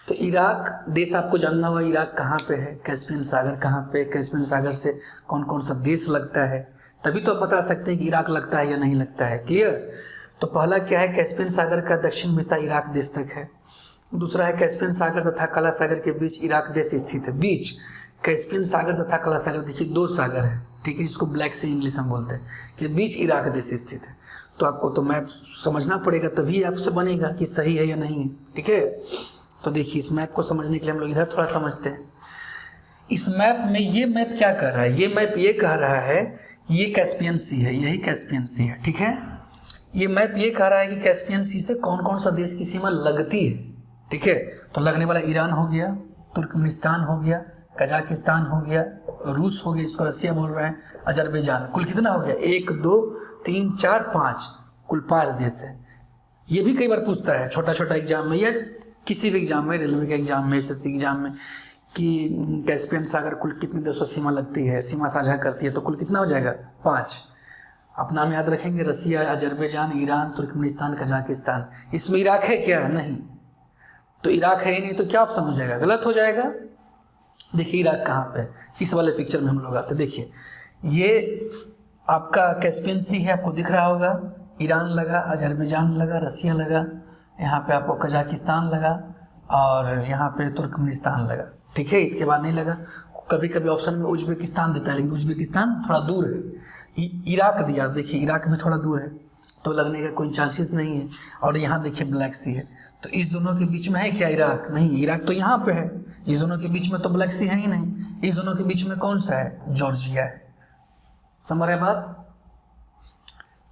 तो इराक देश आपको जानना होगा, इराक कहाँ पे है, कैस्पियन सागर कहाँ पे, कैस्पियन सागर से कौन कौन सा देश लगता है, तभी तो आप बता सकते हैं कि इराक लगता है या नहीं लगता है। क्लियर। तो पहला क्या है, कैस्पियन सागर का दक्षिण विस्तार इराक देश तक है। दूसरा है कैस्पियन सागर तथा काला सागर के बीच इराक देश स्थित है। बीच कैस्पियन सागर तथा काला सागर, देखिए 2 सागर है, ठीक है, जिसको ब्लैक सी इंग्लिश में बोलते हैं, कि बीच इराक देश स्थित है। तो आपको तो मैप समझना पड़ेगा, तभी आपसे बनेगा कि सही है या नहीं है, ठीक है। तो देखिए इस मैप को समझने के लिए हम लोग इधर थोड़ा समझते हैं। इस मैप में ये मैप क्या कह रहा है, ये मैप ये कह रहा है ये कैस्पियन सी है, यही कैस्पियन सी है, ठीक है। ये मैप ये कह रहा है कि कैस्पियन सी से कौन कौन सा देश की सीमा लगती है, ठीक है। तो लगने वाला ईरान हो गया, तुर्कमेनिस्तान हो गया, कजाकिस्तान हो गया, रूस हो गया, इसको रसिया बोल रहे हैं, अजरबैजान। कुल कितना हो गया, 1 2 3 4 5, कुल 5 देश है। ये भी कई बार पूछता है छोटा छोटा एग्जाम में या किसी भी एग्जाम में, रेलवे के एग्जाम में, एसएससी एग्जाम में, कि कैस्पियन सागर कुल कितने देशों सीमा लगती है, सीमा साझा करती है, तो कुल कितना हो जाएगा 5। अपना नाम याद रखेंगे, रसिया, अजरबैजान, ईरान, तुर्कमेनिस्तान, कजाकिस्तान। इसमें इराक है क्या, नहीं, तो इराक है ही नहीं, तो क्या ऑप्शन हो जाएगा, गलत हो जाएगा। देखिए इराक कहाँ पे, इस वाले पिक्चर में हम लोग आते हैं। देखिए ये आपका कैस्पियन सी है, आपको दिख रहा होगा, ईरान लगा, अजरबैजान लगा, रसिया लगा, यहाँ पे आपको कजाकिस्तान लगा और यहाँ पे तुर्कमेनिस्तान लगा, ठीक है। इसके बाद नहीं लगा। कभी कभी ऑप्शन में उज्बेकिस्तान देता है, लेकिन उज्बेकिस्तान थोड़ा दूर है। इराक दिया, देखिए इराक भी थोड़ा दूर है, तो लगने का कोई चांसेस नहीं है। और यहाँ देखिए ब्लैक सी है, तो इस दोनों के बीच में है क्या इराक, नहीं, इराक तो यहाँ पे है, इस दोनों के बीच में तो ब्लैक सी है ही नहीं। इस दोनों के बीच में कौन सा है, जॉर्जिया है। समझ रहे बात।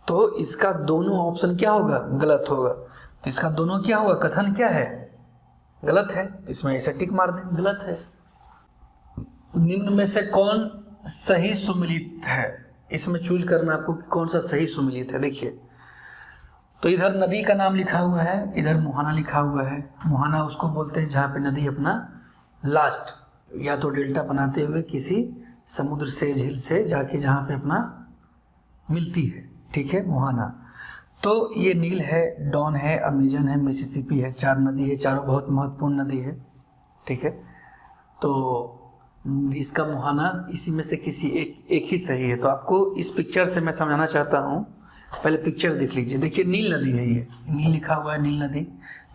तो इसका दोनों ऑप्शन क्या होगा, गलत होगा। तो इसका दोनों क्या होगा, कथन क्या है, गलत है, तो इसमें ऐसे टिक मार दें, गलत है। निम्न में से कौन सही सुमिलित है, इसमें चूज करना आपको कि कौन सा सही सुमिलित है। देखिए तो इधर नदी का नाम लिखा हुआ है, इधर मुहाना लिखा हुआ है। मुहाना उसको बोलते हैं जहाँ पे नदी अपना लास्ट या तो डेल्टा बनाते हुए किसी समुद्र से, झील से जाके जहाँ पे अपना मिलती है, ठीक है, मुहाना। तो ये नील है, डॉन है, अमेजन है, मिसिसिपी है, 4 नदी है, चारों बहुत महत्वपूर्ण नदी है, ठीक है। तो इसका मुहाना इसी में से किसी एक ही सही है। तो आपको इस पिक्चर से मैं समझाना चाहता हूँ, पहले पिक्चर देख लीजिए। देखिए नील नदी है, ये नील लिखा हुआ है, नील नदी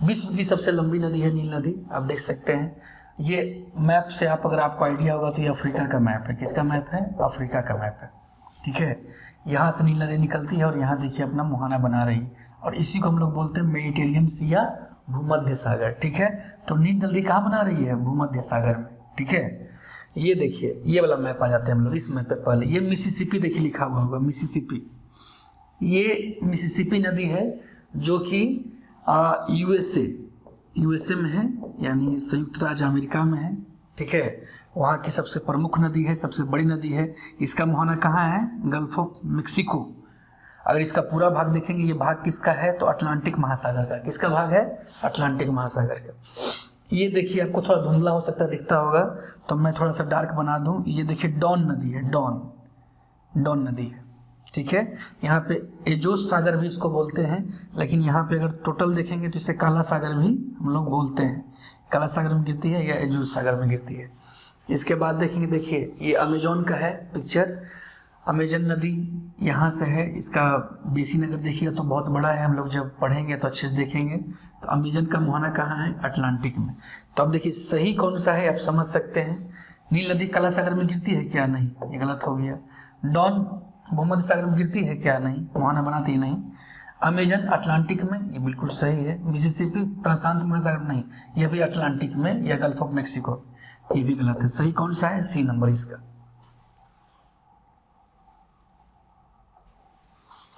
विश्व की सबसे लंबी नदी है, नील नदी, आप देख सकते हैं। ये मैप से आप, अगर आपको आइडिया होगा तो ये अफ्रीका का मैप है। किसका मैप है, अफ्रीका का मैप है, ठीक है। यहाँ से नील नदी निकलती है और यहाँ देखिए अपना मुहाना बना रही, और इसी को हम लोग बोलते हैं मेडिटेरियन सी या भूमध्य सागर, ठीक है। तो नील नदी कहाँ बना रही है, भूमध्य सागर में, ठीक है। ये देखिए ये वाला मैप आ जाते हैं हम लोग इस मैप पे। पहले ये मिसिसिपी देखिए लिखा हुआ होगा, मिसिसिपी, ये मिसिसिपी नदी है जो कि यूएसए में है, यानी संयुक्त राज्य अमेरिका में है, ठीक है। वहाँ की सबसे प्रमुख नदी है, सबसे बड़ी नदी है। इसका मुहाना कहाँ है, गल्फ ऑफ मेक्सिको। अगर इसका पूरा भाग देखेंगे, ये भाग किसका है, तो अटलांटिक महासागर का। किसका भाग है, अटलांटिक महासागर का। ये देखिए आपको थोड़ा धुंधला हो सकता है, दिखता होगा, तो मैं थोड़ा सा डार्क बना दूं। ये देखिए डॉन नदी है, डॉन नदी है, ठीक है। यहाँ पे एजोस सागर भी इसको बोलते हैं, लेकिन यहाँ पे अगर टोटल देखेंगे तो इसे काला सागर भी हम लोग बोलते हैं। काला सागर में गिरती है या एजोस सागर में गिरती है। इसके बाद देखेंगे, देखिए ये अमेजोन का है पिक्चर। अमेजन नदी यहाँ से है, इसका बेसिन अगर देखिएगा तो बहुत बड़ा है, हम लोग जब पढ़ेंगे तो अच्छे से देखेंगे। तो अमेजन का मुहाना कहाँ है, अटलांटिक में। तो अब देखिए सही कौन सा है आप समझ सकते हैं। नील नदी काला सागर में गिरती है क्या, नहीं, ये गलत हो गया। डॉन भूमध्य सागर में गिरती है क्या, नहीं, मुहाना बनाती है, नहीं। अमेजन अटलांटिक में, ये बिल्कुल सही है। मिसिसिपी प्रशांत महासागर, नहीं, ये भी अटलांटिक में या गल्फ ऑफ मेक्सिको, ये भी गलत है। सही कौन सा है, सी नंबर इसका।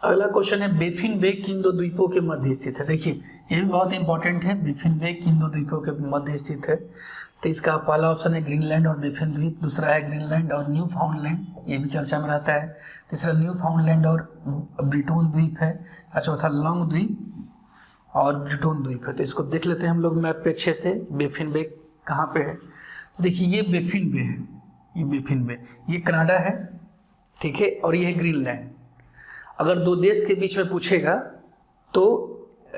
अगला क्वेश्चन है बेफिन बे किन दो द्वीपों के मध्य स्थित है। देखिए ये भी बहुत इंपॉर्टेंट है, बेफिन बे किन दो द्वीपों के मध्य स्थित है। तो इसका पहला ऑप्शन है ग्रीनलैंड और बेफिन द्वीप, दूसरा है ग्रीनलैंड और न्यू फाउंडलैंड, ये भी चर्चा में रहता है, तीसरा न्यू फाउंडलैंड और ब्रिटोन द्वीप है, और चौथा लॉन्ग द्वीप और ब्रिटोन द्वीप है। तो इसको देख लेते हैं हम लोग मैप पे अच्छे से, बेफिन बे कहाँ पे है। देखिए ये बेफिन बे है, ये बेफिन बे, ये कनाडा है, ठीक है, और ये है ग्रीनलैंड। अगर दो देश के बीच में पूछेगा तो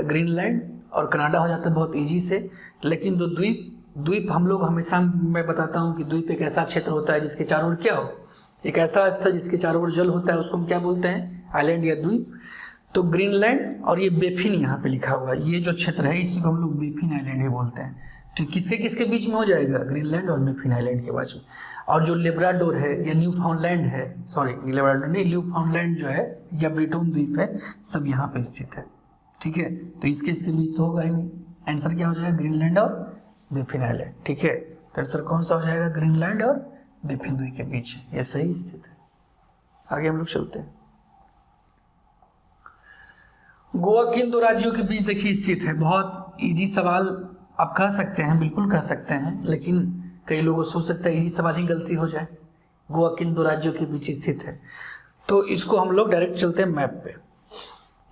ग्रीनलैंड और कनाडा हो जाता है बहुत इजी से, लेकिन दो द्वीप हम लोग हमेशा, मैं बताता हूँ कि द्वीप एक ऐसा क्षेत्र होता है जिसके चारों ओर क्या हो, एक ऐसा स्थल जिसके चारों ओर जल होता है, उसको हम क्या बोलते हैं, आइलैंड या द्वीप। तो ग्रीनलैंड और ये बेफिन यहाँ पे लिखा हुआ है, ये जो क्षेत्र है इसी को हम लोग बेफिन आइलैंड ही बोलते हैं। तो किसके किसके बीच में हो जाएगा, ग्रीनलैंड और बेफिन आइलैंड के बीच में। और जो लेब्राडोर है या न्यू फाउंडलैंड है, सॉरी लेब्राडोर नहीं, न्यू फाउंडलैंड जो है या ब्रिटोन द्वीप है, सब यहाँ पे स्थित है, ठीक है। तो इसके बीच तो होगा ही नहीं, आंसर क्या हो जाएगा, ग्रीनलैंड और बेफिन आइलैंड, ठीक है। तो आंसर कौन सा हो जाएगा, ग्रीनलैंड और बेफिन द्वीप के बीच, ये सही स्थित है। आगे हम लोग चलते हैं। गोवा किन दो राज्यों के बीच देखिए स्थित है। बहुत इजी सवाल आप कह सकते हैं, बिल्कुल कह सकते हैं, लेकिन कई लोगों सोच सकते हैं इजी सवाल ही गलती हो जाए। गोवा किन दो राज्यों के बीच स्थित है, तो इसको हम लोग डायरेक्ट चलते हैं मैप पे।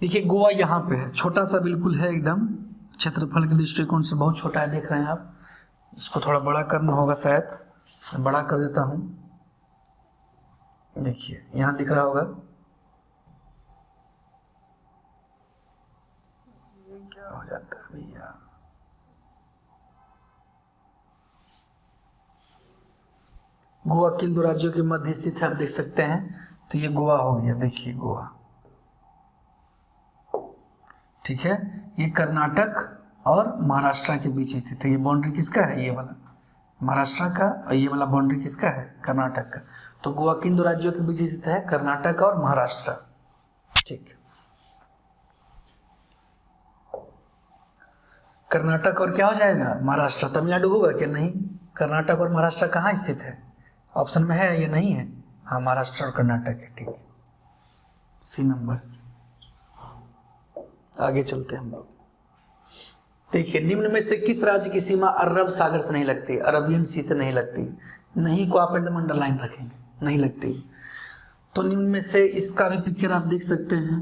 देखिए गोवा यहाँ पे है, छोटा सा बिल्कुल है एकदम, क्षेत्रफल के दृष्टिकोण से बहुत छोटा है, देख रहे हैं आप। इसको थोड़ा बड़ा करना होगा शायद, मैं बड़ा कर देता हूँ। देखिए यहाँ दिख रहा होगा, क्या हो जाता है भैया, गोवा किन दो राज्यों के मध्य स्थित है, आप देख सकते हैं। तो ये गोवा हो गया, देखिए गोवा, ठीक है। ये कर्नाटक और महाराष्ट्र के बीच स्थित है। ये बाउंड्री किसका है, ये वाला महाराष्ट्र का, और ये वाला बाउंड्री किसका है, कर्नाटक का। तो गोवा किन दो राज्यों के बीच स्थित है, कर्नाटक और महाराष्ट्र, ठीक। कर्नाटक और क्या हो जाएगा, महाराष्ट्र। तमिलनाडु होगा क्या, नहीं। कर्नाटक और महाराष्ट्र कहाँ स्थित है, ऑप्शन में है या नहीं है, हाँ महाराष्ट्र और कर्नाटक है, ठीक है, सी नंबर। आगे चलते हैं हम लोग। देखिए निम्न में से किस राज्य की सीमा अरब सागर से नहीं लगती, अरबियन सी से नहीं लगती। नहीं को आप एकदम अंडरलाइन रखेंगे, नहीं लगती। तो निम्न में से इसका भी पिक्चर आप देख सकते हैं,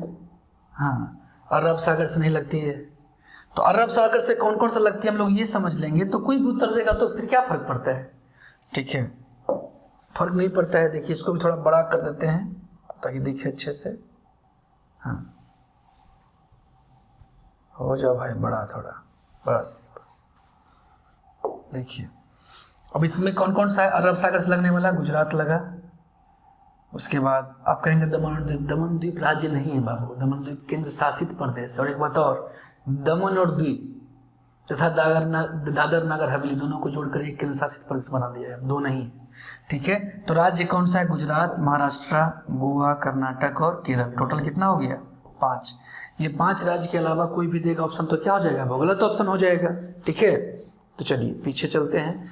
हाँ अरब सागर से नहीं लगती है। तो अरब सागर से कौन कौन सा लगती है हम लोग ये समझ लेंगे, तो कोई भी उत्तर देगा तो फिर क्या फर्क पड़ता है, ठीक है, फर्क नहीं पड़ता है। देखिए इसको भी थोड़ा बड़ा कर देते हैं ताकि दिखे अच्छे से, हाँ हो जाओ भाई बड़ा थोड़ा, बस बस। देखिए अब इसमें कौन कौन सा है अरब सागर से लगने वाला, गुजरात लगा। उसके बाद आप कहेंगे दमन द्वीप, दमन द्वीप राज्य नहीं है बाबू, दमन द्वीप केंद्र शासित प्रदेश। और एक बात और, दमन और द्वीप तथा दादर नगर हवेली दोनों को जोड़कर एक केंद्र शासित प्रदेश बना दिया है, दो नहीं है, ठीक है। तो राज्य कौन सा है, गुजरात, महाराष्ट्र, गोवा, कर्नाटक और केरल। टोटल कितना हो गया, 5। ये 5 राज्य के अलावा कोई भी देगा ऑप्शन तो क्या हो जाएगा, वो गलत ऑप्शन हो जाएगा, ठीक है। तो चलिए पीछे चलते हैं।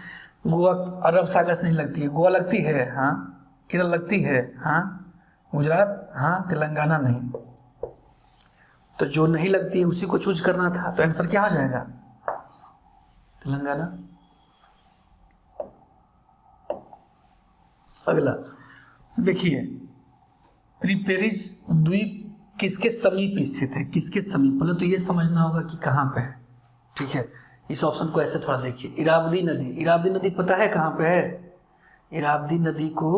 गोवा अरब सागर से नहीं लगती है, गोवा लगती है, हाँ। केरल लगती है, हाँ। गुजरात, हाँ। तेलंगाना नहीं। तो जो नहीं लगती है उसी को चूज करना था, तो आंसर क्या हो जाएगा, तेलंगाना। अगला देखिए, प्रिपेरिज द्वीप किसके समीप स्थित है, किसके समीप, पहले तो ये समझना होगा कि कहाँ पे है, ठीक है। इस ऑप्शन को ऐसे थोड़ा देखिए, इरावदी नदी, इरावदी नदी पता है कहाँ पे है, इरावदी नदी को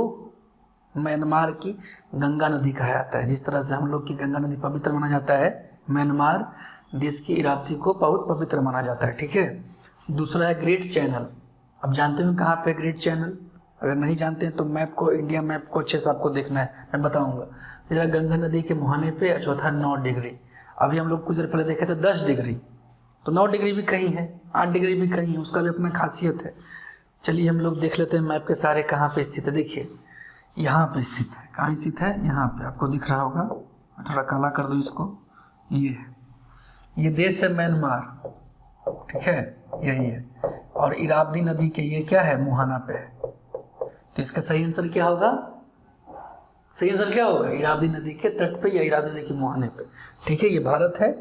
म्यांमार की गंगा नदी कहा जाता है। जिस तरह से हम लोग की गंगा नदी पवित्र माना जाता है, म्यांमार देश की इरावदी को बहुत पवित्र माना जाता है, ठीक है। दूसरा है ग्रेट चैनल। अब जानते हो कहाँ पे ग्रेट चैनल, अगर नहीं जानते हैं तो मैप को, इंडिया मैप को अच्छे से आपको देखना है, मैं बताऊंगा। जरा गंगा नदी के मुहाने पे, चौथा 9 डिग्री। अभी हम लोग कुछ देर पहले देखे थे 10 डिग्री, तो 9 डिग्री भी कहीं है, 8 डिग्री भी कहीं है, उसका भी अपना खासियत है। चलिए हम लोग देख लेते हैं मैप के सारे कहाँ पे स्थित है। देखिए यहाँ पे स्थित है, कहाँ स्थित है, यहाँ पे आपको दिख रहा होगा, थोड़ा काला कर दो इसको। ये देश है म्यांमार, ठीक है, यही है। और इरावदी नदी के ये क्या है, मुहाना पे है। तो इसका सही आंसर क्या होगा, सही आंसर क्या होगा? इरावदी नदी के तट पे या इरावदी नदी के मुहाने पे। ठीक है, ये भारत है,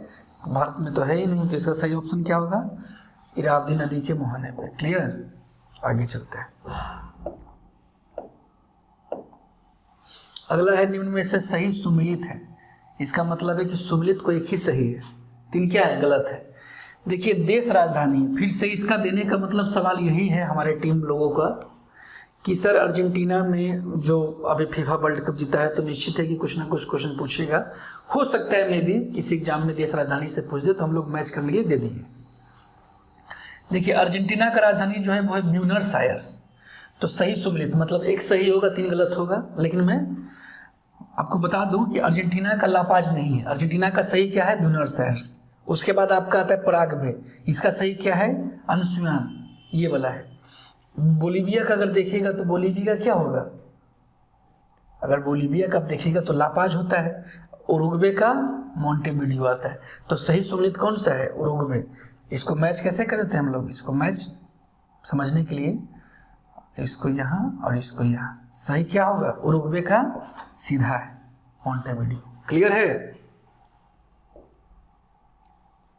भारत में तो है ही नहीं, तो इसका सही ऑप्शन क्या होगा? इरावदी नदी के मुहाने पे। क्लियर? आगे चलते हैं। अगला है निम्न में से सही सुमिलित है। इसका मतलब है कि सुमिलित को एक ही सही है, 3 क्या है? गलत है। देखिए देश राजधानी है, फिर से इसका देने का मतलब सवाल यही है हमारे टीम लोगों का कि सर अर्जेंटीना में जो अभी फीफा वर्ल्ड कप जीता है तो निश्चित है कि कुछ ना कुछ क्वेश्चन पूछेगा। हो सकता है मे भी किसी एग्जाम में देश राजधानी से पूछ दे, तो हम लोग मैच करने के लिए दे दिए। देखिए अर्जेंटीना का राजधानी जो है वो है ब्यूनस आयर्स। तो सही सुमिलित मतलब एक सही होगा 3 गलत होगा। लेकिन मैं आपको बता दूं कि अर्जेंटीना का लापाज नहीं है, अर्जेंटीना का सही क्या है? Buenos Aires. उसके बाद आपका आता है पराग्वे, इसका सही क्या है? अनुसुयान, ये वाला है। बोलीविया का अगर देखिएगा तो बोलीविया का क्या होगा? अगर बोलीविया का आप देखिएगा तो लापाज होता है। उरुग्वे का मोंटेविडियो आता है। तो सही सुमिलित कौन सा है? उरुग्वे। इसको मैच कैसे कर देते हैं हम लोग? इसको मैच समझने के लिए इसको यहाँ और इसको यहाँ, सही क्या होगा? उरुग्वे का सीधा है मोंटेविडियो। क्लियर है?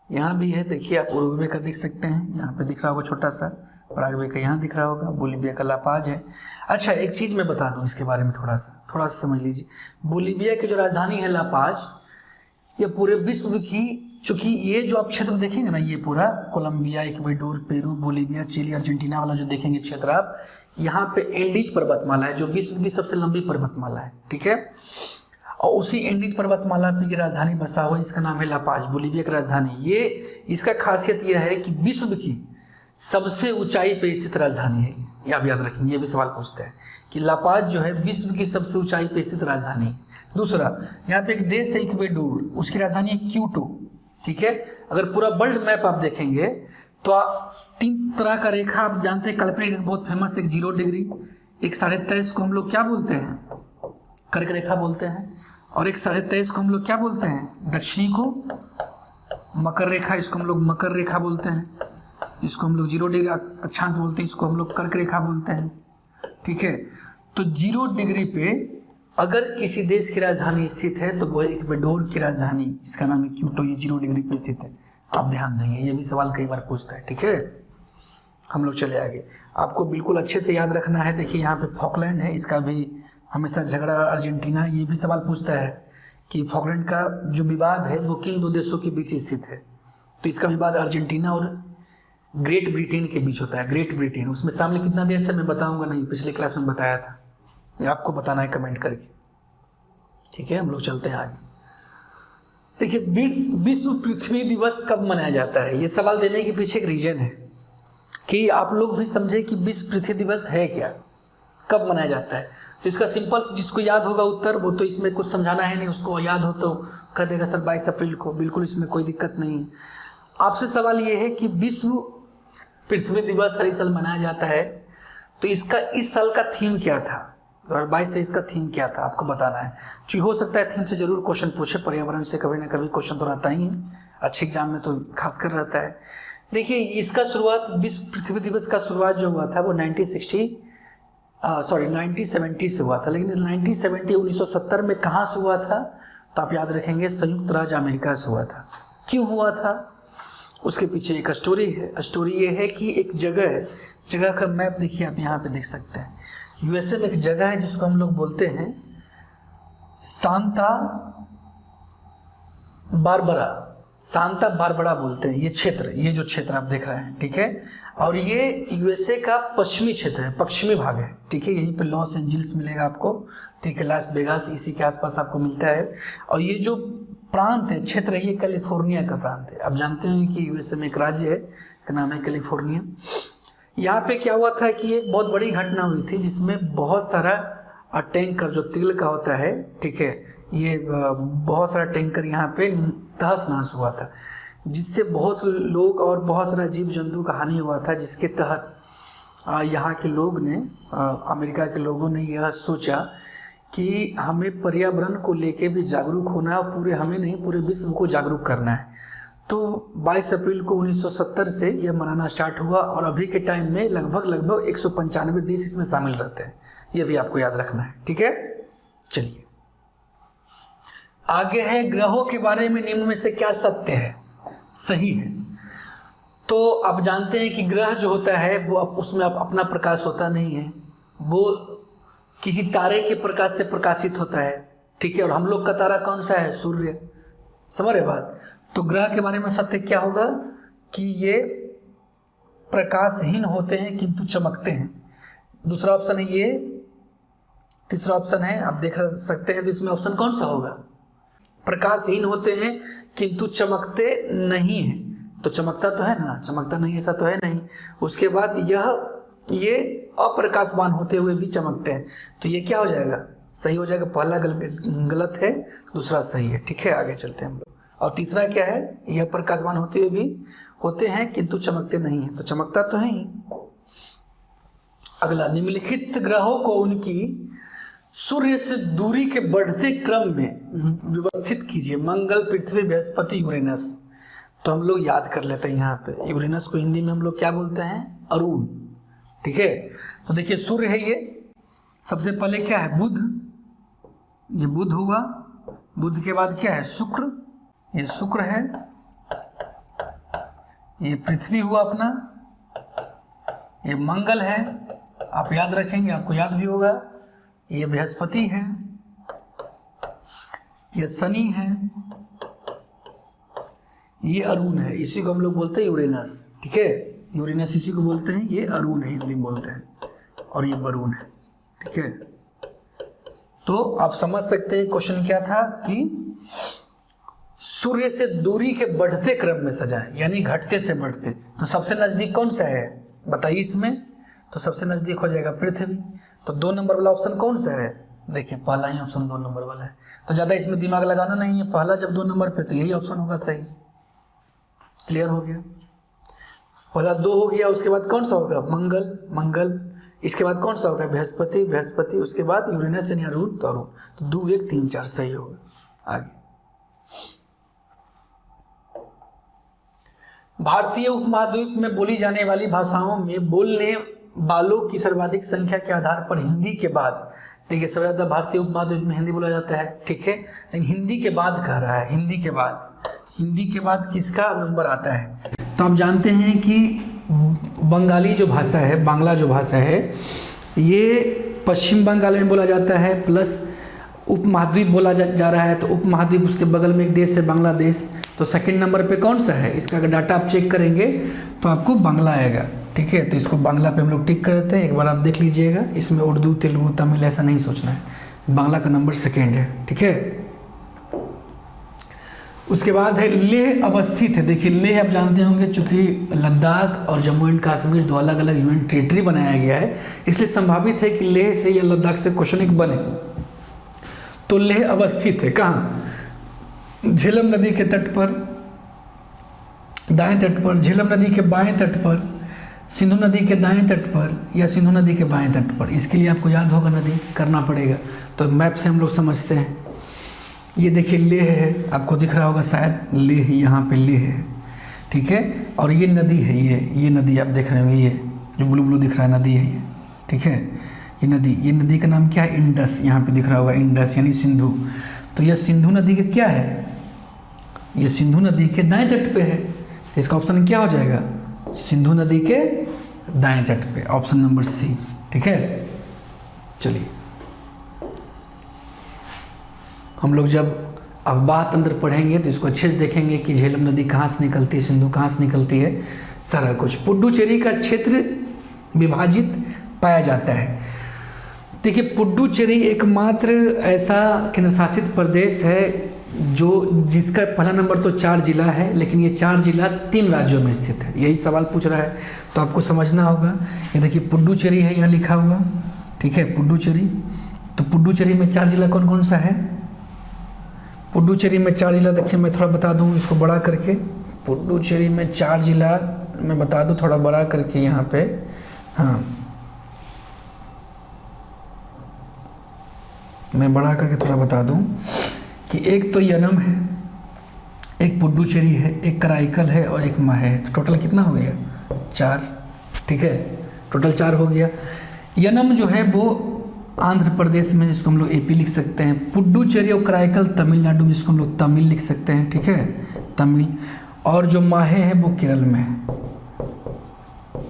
यहाँ भी है, देखिए आप उरुग्वे का देख सकते हैं, यहाँ पे दिख रहा होगा छोटा सा, पराग्वे का यहाँ दिख रहा होगा, बोलीविया का लापाज है। अच्छा एक चीज़ मैं बता दूँ इसके बारे में थोड़ा सा समझ लीजिए। बोलीविया की जो राजधानी है लापाज, ये पूरे विश्व की, चूँकि ये जो आप क्षेत्र देखेंगे ना, ये पूरा Colombia, Ecuador, Peru, Bolivia, Chile, Argentina वाला जो देखेंगे क्षेत्र आप, यहाँ पे एंडीज पर्वतमाला है जो विश्व की सबसे लंबी पर्वतमाला है। ठीक है, और उसी एंडीज पर्वतमाला पे की राजधानी बसा हुआ, इसका नाम है लापाज, बोलीविया की राजधानी। ये इसका खासियत यह है कि विश्व की सबसे ऊंचाई पे स्थित राजधानी है। ये आप याद रखेंगे, ये भी सवाल पूछते हैं कि लापाज जो है विश्व की सबसे ऊंचाई पे स्थित राजधानी है। दूसरा, यहाँ पे एक देश है इक्वेडोर, उसकी राजधानी है क्यूटो। ठीक है, अगर पूरा वर्ल्ड मैप आप देखेंगे तो 3 तरह का रेखा आप जानते हैं, काल्पनिक बहुत फेमस, एक 0 डिग्री, एक 23.5 को हम लोग क्या बोलते हैं? कर्क रेखा बोलते हैं, और एक 23.5 को हम लोग क्या बोलते हैं? दक्षिणी को मकर रेखा, इसको हम लोग मकर रेखा बोलते हैं, इसको हम लोग 0 डिग्री अक्षांश बोलते हैं, इसको हम लोग कर्क रेखा बोलते हैं। ठीक है, तो 0 डिग्री पे अगर किसी देश की राजधानी स्थित है तो वो इक्वेडोर की राजधानी जिसका नाम है क्यूटो, ये 0 डिग्री पे स्थित है। आप ध्यान देंगे, ये भी सवाल कई बार पूछता है। ठीक है, हम लोग चले आगे। आपको बिल्कुल अच्छे से याद रखना है। देखिए यहाँ पे फॉकलैंड है, इसका भी हमेशा झगड़ा अर्जेंटीना, ये भी सवाल पूछता है कि फॉकलैंड का जो विवाद है वो किन 2 देशों के बीच स्थित है। तो इसका विवाद अर्जेंटीना और ग्रेट ब्रिटेन के बीच होता है। ग्रेट ब्रिटेन, उसमें शामिल कितना देश है मैं बताऊंगा नहीं, पिछले क्लास में बताया था, आपको बताना है कमेंट करके। ठीक है, हम लोग चलते हैं आगे। देखिए विश्व पृथ्वी दिवस कब मनाया जाता है? ये सवाल देने के पीछे एक रीजन है कि आप लोग भी समझे कि विश्व पृथ्वी दिवस है क्या, कब मनाया जाता है। तो इसका सिंपल, जिसको याद होगा उत्तर, वो तो इसमें कुछ समझाना है नहीं, उसको याद हो तो कह देगा सर 22 अप्रैल को, बिल्कुल इसमें कोई दिक्कत नहीं। आपसे सवाल ये है कि विश्व पृथ्वी दिवस हर इस साल मनाया जाता है, तो इसका इस साल का थीम क्या था? 2022-23 का थीम क्या था आपको बताना है। तो हो सकता है थीम से जरूर क्वेश्चन पूछे, पर्यावरण से कभी ना कभी क्वेश्चन तो रहता ही है, अच्छे एग्जाम में तो खासकर रहता है। देखिए इसका शुरुआत, विश्व पृथ्वी दिवस का शुरुआत जो हुआ था वो 1970 से हुआ था। लेकिन 1970 में कहाँ से हुआ था? तो आप याद रखेंगे संयुक्त राज्य अमेरिका से हुआ था। क्यों हुआ था? उसके पीछे एक स्टोरी है। स्टोरी ये है कि एक जगह है, जगह का मैप देखिए आप यहाँ पे देख सकते हैं। यूएसए में एक जगह है जिसको हम लोग बोलते हैं सांता बारबरा बोलते हैं। ये क्षेत्र, ये जो क्षेत्र आप देख रहे हैं, ठीक है, और ये यूएसए का पश्चिमी क्षेत्र है, पश्चिमी भाग है। ठीक है, यहीं पे लॉस एंजल्स मिलेगा आपको, ठीक है, लास वेगास इसी के आसपास आपको मिलता है। और ये जो प्रांत है, क्षेत्र है, ये कैलिफोर्निया का प्रांत है। आप जानते हैं कि यूएसए में एक राज्य है, का नाम है कैलिफोर्निया। यहाँ पे क्या हुआ था कि एक बहुत बड़ी घटना हुई थी जिसमें बहुत सारा टैंकर जो तेल का होता है, ठीक है, ये बहुत सारा टैंकर यहाँ पे तहस नहस हुआ था, जिससे बहुत लोग और बहुत सारा जीव जंतु का हानि हुआ था। जिसके तहत यहाँ के लोग ने, अमेरिका के लोगों ने यह सोचा कि हमें पर्यावरण को लेके भी जागरूक होना है, और हमें नहीं पूरे विश्व को जागरूक करना है। तो 22 अप्रैल को 1970 से यह मनाना स्टार्ट हुआ, और अभी के टाइम में लगभग 195 देश इसमें शामिल रहते हैं। ये भी आपको याद रखना है, ठीक है। चलिए आगे है ग्रहों के बारे में निम्न में से क्या सत्य है, सही है। तो आप जानते हैं कि ग्रह जो होता है वो उसमें अपना प्रकाश होता नहीं है, वो किसी तारे के प्रकाश से प्रकाशित होता है, ठीक है। और हम लोग का तारा कौन सा है, सूर्य, समझ रहे बात। तो ग्रह के बारे में सत्य क्या होगा कि ये प्रकाशहीन होते हैं किंतु चमकते हैं। दूसरा ऑप्शन है ये। तीसरा ऑप्शन है, आप देख सकते हैं तो इसमें ऑप्शन कौन सा होगा, प्रकाशहीन होते हैं किंतु चमकते नहीं हैं। तो चमकता तो है ना, चमकता नहीं ऐसा तो है नहीं। उसके बाद ये अप्रकाशवान होते हुए भी चमकते हैं। तो ये क्या हो जाएगा, सही हो जाएगा। पहला गलत है, दूसरा सही है, ठीक है। आगे चलते हैं हम लोग। और तीसरा क्या है, यह प्रकाशवान होते हुए भी होते हैं किंतु चमकते नहीं हैं। तो चमकता तो है ही। अगला, निम्नलिखित ग्रहों को उनकी सूर्य से दूरी के बढ़ते क्रम में व्यवस्थित कीजिए। मंगल, पृथ्वी, बृहस्पति, यूरेनस। तो हम लोग याद कर लेते हैं यहाँ पे। यूरेनस को हिंदी में हम लोग क्या बोलते हैं, अरुण, ठीक है। तो देखिए सूर्य है ये, सबसे पहले क्या है, बुध, ये बुध हुआ। बुध के बाद क्या है, शुक्र, ये शुक्र है। ये पृथ्वी हुआ अपना, ये मंगल है, आप याद रखेंगे, आपको याद भी होगा। ये बृहस्पति है, ये शनि है, ये अरुण है। इसी को हम लोग बोलते हैं यूरेनस, ठीक है। यूरेनस इसी को बोलते हैं, ये अरुण है हिंदी में बोलते हैं, और ये वरुण है, ठीक है। तो आप समझ सकते हैं क्वेश्चन क्या था कि सूर्य से दूरी के बढ़ते क्रम में सजाएं, यानी घटते से बढ़ते। तो सबसे नजदीक कौन सा है बताइए इसमें, तो सबसे नजदीक हो जाएगा पृथ्वी। तो 2 नंबर वाला ऑप्शन कौन सा है, देखिए पहला ही ऑप्शन 2 नंबर वाला है। तो ज़्यादा इसमें दिमाग लगाना नहीं है, पहला जब 2 नंबर पे तो यही ऑप्शन होगा सही। क्लियर हो गया, पहला 2 हो गया। उसके बाद कौन सा होगा, मंगल, मंगल। इसके बाद कौन सा होगा, बृहस्पति, बृहस्पति। उसके बाद यूरेनस यानी अरुण, तो अरुण। तो 2, 1, 3, 4 सही होगा। आगे, भारतीय उपमहाद्वीप में बोली जाने वाली भाषाओं में बोलने वालों की सर्वाधिक संख्या के आधार पर हिंदी के बाद, देखिए सबसे ज़्यादा भारतीय उपमहाद्वीप में हिंदी बोला जाता है, ठीक है। लेकिन हिंदी के बाद कह रहा है, हिंदी के बाद, हिंदी के बाद किसका नंबर आता है। तो आप जानते हैं कि बंगाली जो भाषा है, बांग्ला जो भाषा है, ये पश्चिम बंगाल में बोला जाता है, प्लस उपमहाद्वीप बोला जा रहा है। तो उपमहाद्वीप, उसके बगल में एक देश है बांग्लादेश। तो सेकंड नंबर पे कौन सा है, इसका अगर डाटा आप चेक करेंगे तो आपको बांग्ला आएगा, ठीक है। तो इसको बांग्ला पे हम लोग टिक कर देते हैं, एक बार आप देख लीजिएगा। इसमें उर्दू, तेलुगु, तमिल ऐसा नहीं सोचना है, बांग्ला का नंबर सेकेंड है, ठीक है। उसके बाद है लेह अवस्थित है। देखिए लेह आप जानते होंगे, चूँकि लद्दाख और जम्मू एंड कश्मीर 2 अलग अलग यूनियन टेरिटरी बनाया गया है, इसलिए संभावित है कि लेह से या लद्दाख से क्वेश्चन एक बने। तो लेह अवस्थित है कहाँ, झेलम नदी के तट पर, दाएं तट पर, झेलम नदी के बाएं तट पर, सिंधु नदी के दाएं तट पर, या सिंधु नदी के बाएं तट पर। इसके लिए आपको याद होगा, नदी करना पड़ेगा। तो मैप से हम लोग समझते हैं। ये देखिए लेह है, आपको दिख रहा होगा शायद, लेह, यहाँ पे लेह है, ठीक है। और ये नदी है, ये नदी आप देख रहे होंगे, ये जो ब्लू ब्लू दिख रहा है नदी है ये, ठीक है। ये नदी का नाम क्या है, इंडस, यहाँ पे दिख रहा होगा इंडस यानी सिंधु। तो यह सिंधु नदी का क्या है, ये सिंधु नदी के दाएं तट पे है। तो इसका ऑप्शन क्या हो जाएगा, सिंधु नदी के दाएं तट पे, ऑप्शन नंबर सी, ठीक है। चलिए हम लोग जब अखबार तंत्र पढ़ेंगे तो इसको अच्छे से देखेंगे कि झेलम नदी कहाँ से निकलती है, सिंधु कहाँ से निकलती है, सारा कुछ। पुडुचेरी का क्षेत्र विभाजित पाया जाता है। देखिए पुडुचेरी एकमात्र ऐसा केंद्र शासित प्रदेश है जिसका पहला नंबर तो 4 जिला है, लेकिन ये 4 जिला 3 राज्यों में स्थित है। यही सवाल पूछ रहा है, तो आपको समझना होगा। ये देखिए पुडुचेरी है यहाँ लिखा हुआ, ठीक है, पुडुचेरी। तो पुडुचेरी में 4 जिला कौन कौन सा है, पुडुचेरी में 4 जिला, देखिए मैं थोड़ा बता दूँ इसको बड़ा करके। पुडुचेरी में 4 जिला मैं बता दूँ थोड़ा बड़ा करके यहाँ पे, हाँ मैं बड़ा करके थोड़ा बता दूँ कि एक तो यनम है, एक पुडुचेरी है, एक कराईकल है और एक माहे है। तो टोटल कितना हो गया, 4, ठीक है, टोटल 4 हो गया। यनम जो है वो आंध्र प्रदेश में जिसको हम लोग एपी लिख सकते हैं। पुडुचेरी और कराईकल तमिलनाडु में जिसको हम लोग तमिल लिख सकते हैं, ठीक है, तमिल। और जो माहे है वो केरल में है,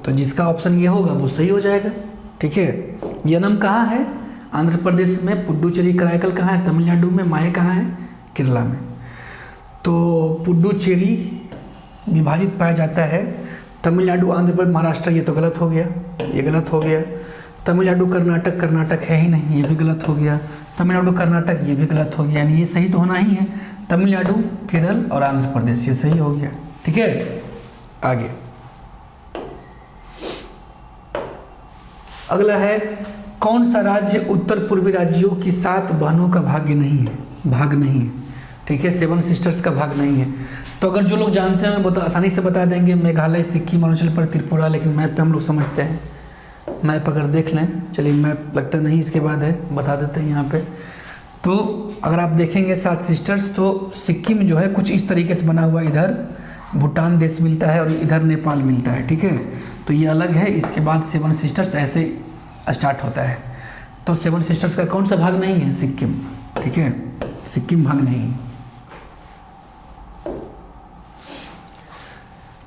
तो जिसका ऑप्शन ये होगा वो सही हो जाएगा, ठीक है। यनम कहाँ है? आंध्र प्रदेश में। पुडुचेरी कराईकल कहाँ है? तमिलनाडु में। माहे कहाँ है? केरला में। तो पुडुचेरी विभाजित पाया जाता है तमिलनाडु, आंध्र प्रदेश, महाराष्ट्र, ये तो गलत हो गया, ये गलत हो गया। तमिलनाडु कर्नाटक, कर्नाटक है ही नहीं, ये भी गलत हो गया। तमिलनाडु कर्नाटक, ये भी गलत हो गया, यानी ये सही तो होना ही है। तमिलनाडु, केरल और आंध्र प्रदेश, ये सही हो गया, ठीक है। आगे अगला है, कौन सा राज्य उत्तर पूर्वी राज्यों की 7 बहनों का भाग नहीं है, ठीक है, 7 सिस्टर्स का भाग नहीं है। तो अगर जो लोग जानते हैं वो तो आसानी से बता देंगे, मेघालय, सिक्किम, अरुणाचल प्रदेश, त्रिपुरा, लेकिन मैप पे हम लोग समझते हैं। मैप अगर देख लें, चलिए मैप लगता नहीं इसके बाद है, बता देते हैं यहाँ पे। तो अगर आप देखेंगे 7 सिस्टर्स, तो सिक्किम जो है कुछ इस तरीके से बना हुआ, इधर भूटान देश मिलता है और इधर नेपाल मिलता है, ठीक है, तो ये अलग है। इसके बाद 7 सिस्टर्स ऐसे स्टार्ट होता है। तो 7 सिस्टर्स का कौन सा भाग नहीं है? सिक्किम, ठीक है, सिक्किम भाग नहीं है।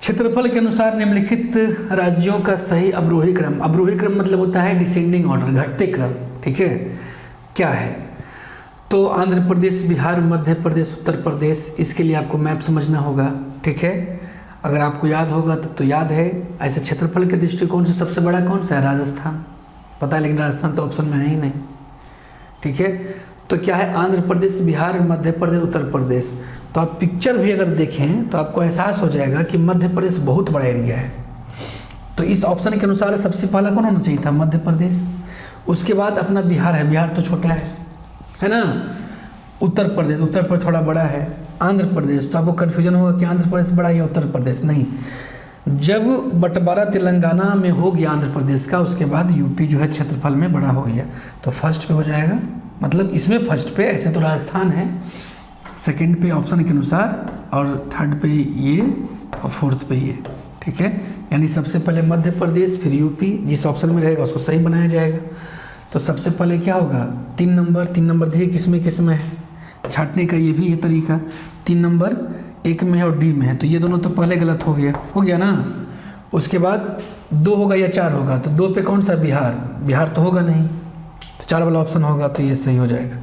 क्षेत्रफल के अनुसार निम्नलिखित राज्यों का सही अवरोही क्रम मतलब होता है डिसेंडिंग ऑर्डर, घटते क्रम, ठीक है, क्या है? तो आंध्र प्रदेश, बिहार, मध्य प्रदेश, उत्तर प्रदेश, इसके लिए आपको मैप समझना होगा, ठीक है। अगर आपको याद होगा तब तो याद है। ऐसे क्षेत्रफल के दृष्टिकोण से सबसे बड़ा कौन सा है? राजस्थान, पता है, लेकिन राजस्थान तो ऑप्शन में है ही नहीं, ठीक है। तो क्या है? आंध्र प्रदेश, बिहार, मध्य प्रदेश, उत्तर प्रदेश। तो आप पिक्चर भी अगर देखें तो आपको एहसास हो जाएगा कि मध्य प्रदेश बहुत बड़ा एरिया है। तो इस ऑप्शन के अनुसार सबसे पहला कौन होना चाहिए था? मध्य प्रदेश। उसके बाद अपना बिहार है, बिहार तो छोटा है ना। उत्तर प्रदेश थोड़ा बड़ा है। आंध्र प्रदेश, तो आपको कन्फ्यूजन होगा कि आंध्र प्रदेश बड़ा है या उत्तर प्रदेश, नहीं। जब बंटवारा तेलंगाना में हो गया आंध्र प्रदेश का, उसके बाद यूपी जो है क्षेत्रफल में बड़ा हो गया, तो फर्स्ट पे हो जाएगा, मतलब इसमें फर्स्ट पे। ऐसे तो राजस्थान है सेकंड पे ऑप्शन के अनुसार, और थर्ड पे ये और फोर्थ पे ये, ठीक है। यानी सबसे पहले मध्य प्रदेश, फिर यूपी, जिस ऑप्शन में रहेगा उसको सही बनाया जाएगा। तो सबसे पहले क्या होगा? 3 नंबर देखिए किस में है, छांटने का ये भी ये तरीका। 3 नंबर 1 में है और डी में है, तो ये दोनों तो पहले गलत हो गया ना। उसके बाद 2 होगा या 4 होगा, तो 2 पे कौन सा? बिहार तो होगा नहीं, तो 4 वाला ऑप्शन होगा, तो ये सही हो जाएगा।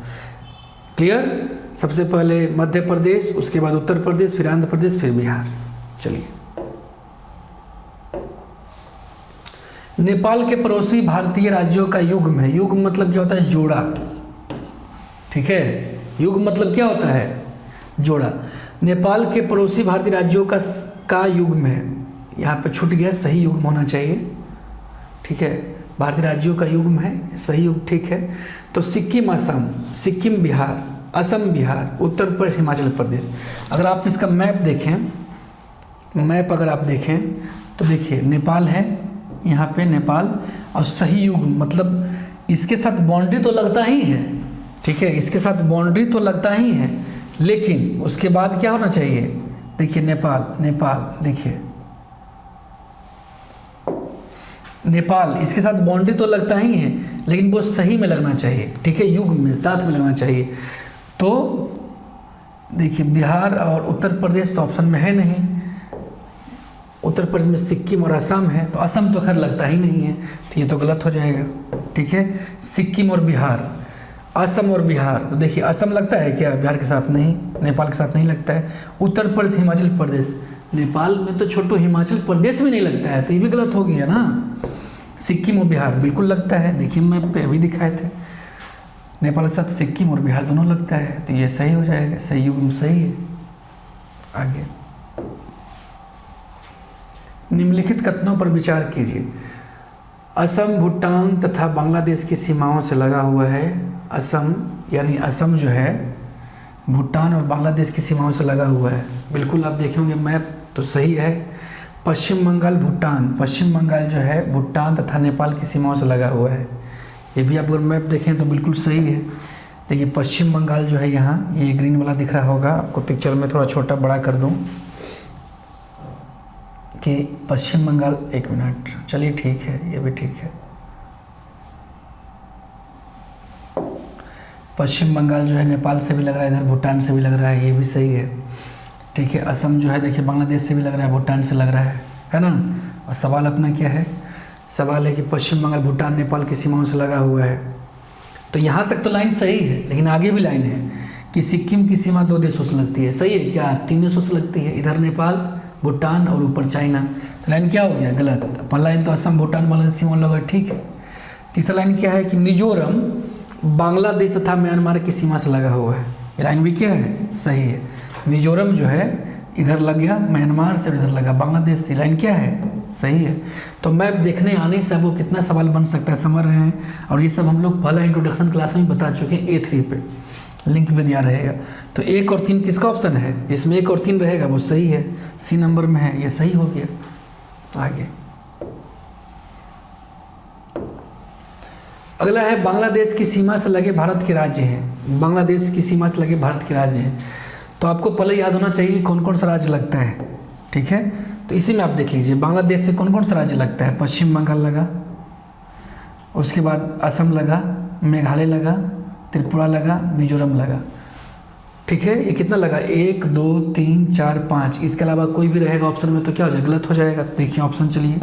क्लियर? सबसे पहले मध्य प्रदेश, उसके बाद उत्तर प्रदेश, फिर आंध्र प्रदेश, फिर बिहार। चलिए, नेपाल के पड़ोसी भारतीय राज्यों का युग्म है। युग्म मतलब क्या होता है? जोड़ा, ठीक है। युग्म मतलब क्या होता है? जोड़ा। नेपाल के पड़ोसी भारतीय राज्यों का युग्म है, यहाँ पे छूट गया, सही युग्म होना चाहिए, ठीक है। भारतीय राज्यों का युग्म है, सही युग्म, ठीक है। तो सिक्किम असम, सिक्किम बिहार, असम बिहार, उत्तर प्रदेश हिमाचल प्रदेश। अगर आप इसका मैप अगर आप देखें तो देखिए नेपाल है यहाँ पे, नेपाल, और सही युग्म मतलब इसके साथ बाउंड्री तो लगता ही है, ठीक है, इसके साथ बाउंड्री तो लगता ही है, लेकिन उसके बाद क्या होना चाहिए? देखिए नेपाल देखिए, नेपाल इसके साथ बाउंड्री तो लगता ही है, लेकिन वो सही में लगना चाहिए, ठीक है, युग्म में साथ में लगना चाहिए। तो देखिए बिहार और उत्तर प्रदेश तो ऑप्शन में है नहीं, उत्तर प्रदेश में सिक्किम और असम है, तो असम तो खैर लगता ही नहीं है, तो ये तो गलत हो जाएगा, ठीक है। सिक्किम और बिहार, असम और बिहार, तो देखिए असम लगता है क्या? बिहार के साथ नहीं, नेपाल के साथ नहीं लगता है। उत्तर प्रदेश हिमाचल प्रदेश, नेपाल में तो छोटो हिमाचल प्रदेश में नहीं लगता है, तो ये भी गलत हो गया ना। सिक्किम और बिहार बिल्कुल लगता है, देखिए मैप पे अभी दिखाए थे, नेपाल के साथ सिक्किम और बिहार दोनों लगता है, तो ये सही हो जाएगा, सही युग्म सही है। आगे निम्नलिखित कथनों पर विचार कीजिए। असम भूटान तथा बांग्लादेश की सीमाओं से लगा हुआ है। असम यानी असम जो है भूटान और बांग्लादेश की सीमाओं से लगा हुआ है, बिल्कुल आप देखेंगे मैप तो सही है। पश्चिम बंगाल भूटान, पश्चिम बंगाल जो है भूटान तथा नेपाल की सीमाओं से लगा हुआ है, ये भी आप अगर मैप देखें तो बिल्कुल सही है। देखिए पश्चिम बंगाल जो है यहाँ, ये ग्रीन वाला दिख रहा होगा आपको, पिक्चर में थोड़ा छोटा बड़ा कर दूँ कि पश्चिम बंगाल, एक मिनट, चलिए ठीक है, ये भी ठीक है। पश्चिम बंगाल जो है नेपाल से भी लग रहा है, इधर भूटान से भी लग रहा है, ये भी सही है। ठीक है, असम जो है देखिए बांग्लादेश से भी लग रहा है, भूटान से लग रहा है ना। और सवाल अपना क्या है, सवाल है कि पश्चिम बंगाल भूटान नेपाल की सीमाओं से लगा हुआ है। तो यहाँ तक तो लाइन सही है, लेकिन आगे भी लाइन है कि सिक्किम की सीमा 2 देशों से लगती है। सही है क्या? 3 देशों से लगती है, इधर नेपाल भूटान और ऊपर चाइना। तो लाइन क्या हो गया? गलत। पहला लाइन तो असम भूटान बांग्लादेश सीमा लगा, ठीक है। तीसरा लाइन क्या है कि मिजोरम बांग्लादेश तथा म्यांमार की सीमा से लगा हुआ है। ये लाइन भी क्या है? सही है। मिजोरम जो है इधर लग गया, म्यांमार से इधर लगा बांग्लादेश से। लाइन क्या है? सही है। तो मैप देखने आने से आपको कितना सवाल बन सकता है समझ रहे हैं। और ये सब हम लोग पहला इंट्रोडक्शन क्लास में बता चुके हैं, A3 पे लिंक भी दिया रहेगा। तो 1 और 3 किसका ऑप्शन है? इसमें 1 और 3 रहेगा, वो सही है, C नंबर में है, ये सही हो गया। आगे अगला है बांग्लादेश की सीमा से लगे भारत के राज्य हैं। बांग्लादेश की सीमा से लगे भारत के राज्य हैं, तो आपको पहले याद होना चाहिए कौन कौन सा राज्य लगता है। ठीक है, तो इसी में आप देख लीजिए बांग्लादेश से कौन कौन सा राज्य लगता है। पश्चिम बंगाल लगा, उसके बाद असम लगा, मेघालय लगा, त्रिपुरा लगा, मिजोरम लगा। ठीक है, ये कितना लगा? 1 2 3 4 5। इसके अलावा कोई भी रहेगा ऑप्शन में तो क्या हो जाएगा? गलत हो जाएगा। देखिए ऑप्शन, चलिए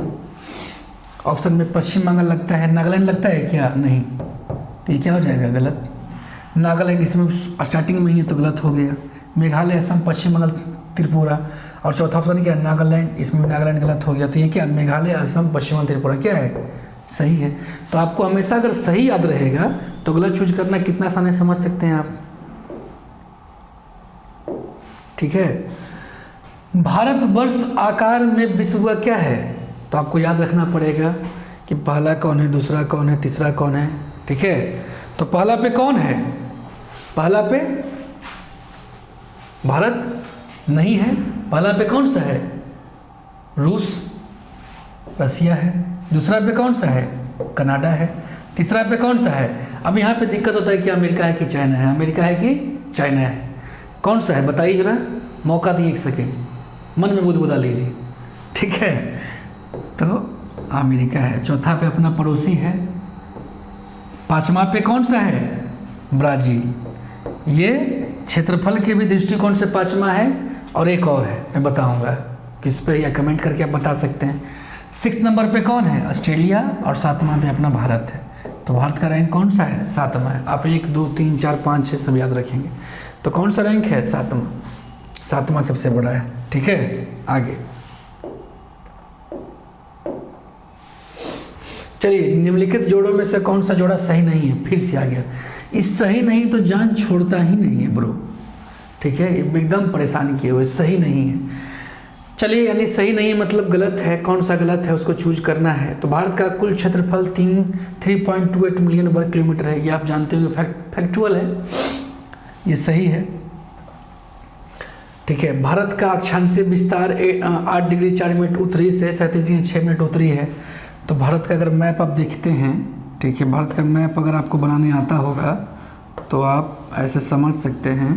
ऑप्शन में पश्चिम बंगाल लगता है, नागालैंड लगता है क्या? नहीं, तो ये क्या हो जाएगा? गलत। नागालैंड इसमें स्टार्टिंग में ही है तो गलत हो गया। मेघालय, असम, पश्चिम बंगाल, त्रिपुरा। और चौथा ऑप्शन क्या है? नागालैंड, इसमें भी नागालैंड गलत हो गया। तो ये क्या? मेघालय, असम, पश्चिम बंगाल, त्रिपुरा क्या है? सही है। तो आपको हमेशा अगर सही याद रहेगा तो गलत चूज करना कितना आसान है, समझ सकते हैं आप। ठीक है, भारतवर्ष आकार में विश्व का क्या है? तो आपको याद रखना पड़ेगा कि पहला कौन है, दूसरा कौन है, तीसरा कौन है। ठीक है, तो पहला पे कौन है? पहला पे भारत नहीं है। पहला पे कौन सा है? रूस, रसिया है। दूसरा पे कौन सा है? कनाडा है। तीसरा पे कौन सा है? अब यहाँ पे दिक्कत होता है कि अमेरिका है कि चाइना है, अमेरिका है कि चाइना है, कौन सा है बताइए जरा, मौका दिए 1 सेकेंड, मन में बुदबुदा लीजिए। ठीक है, तो अमेरिका है। चौथा पे अपना पड़ोसी है। 5वां पे कौन सा है? ब्राज़ील। ये क्षेत्रफल के भी दृष्टिकोण से 5वां है। और एक और है, मैं बताऊंगा किस पे, या कमेंट करके आप बता सकते हैं। 6 नंबर पे कौन है? ऑस्ट्रेलिया। और 7वां पे अपना भारत है। तो भारत का रैंक कौन सा है? 7वां है। आप 1 2 3 4 5 6 सब याद रखेंगे। तो कौन सा रैंक है? 7वां। 7वां सबसे बड़ा है। ठीक है, आगे चलिए, निम्नलिखित जोड़ों में से कौन सा जोड़ा सही नहीं है? फिर से आ गया। इस सही नहीं तो जान छोड़ता ही नहीं है ब्रो। ठीक है, एकदम परेशान किए हुए, सही नहीं है। चलिए, यानी सही नहीं है मतलब गलत है। कौन सा गलत है उसको चूज करना है। तो भारत का कुल क्षेत्रफल 3.28 मिलियन वर्ग किलोमीटर है। ये आप जानते होंगे, फैक्चुअल है, ये सही है। ठीक है, भारत का अक्षांशीय विस्तार 8 डिग्री 4 मिनट उत्तरी से 37 डिग्री 6 मिनट उत्तरी है। तो भारत का अगर मैप आप देखते हैं, ठीक है, भारत का मैप अगर आपको बनाने आता होगा तो आप ऐसे समझ सकते हैं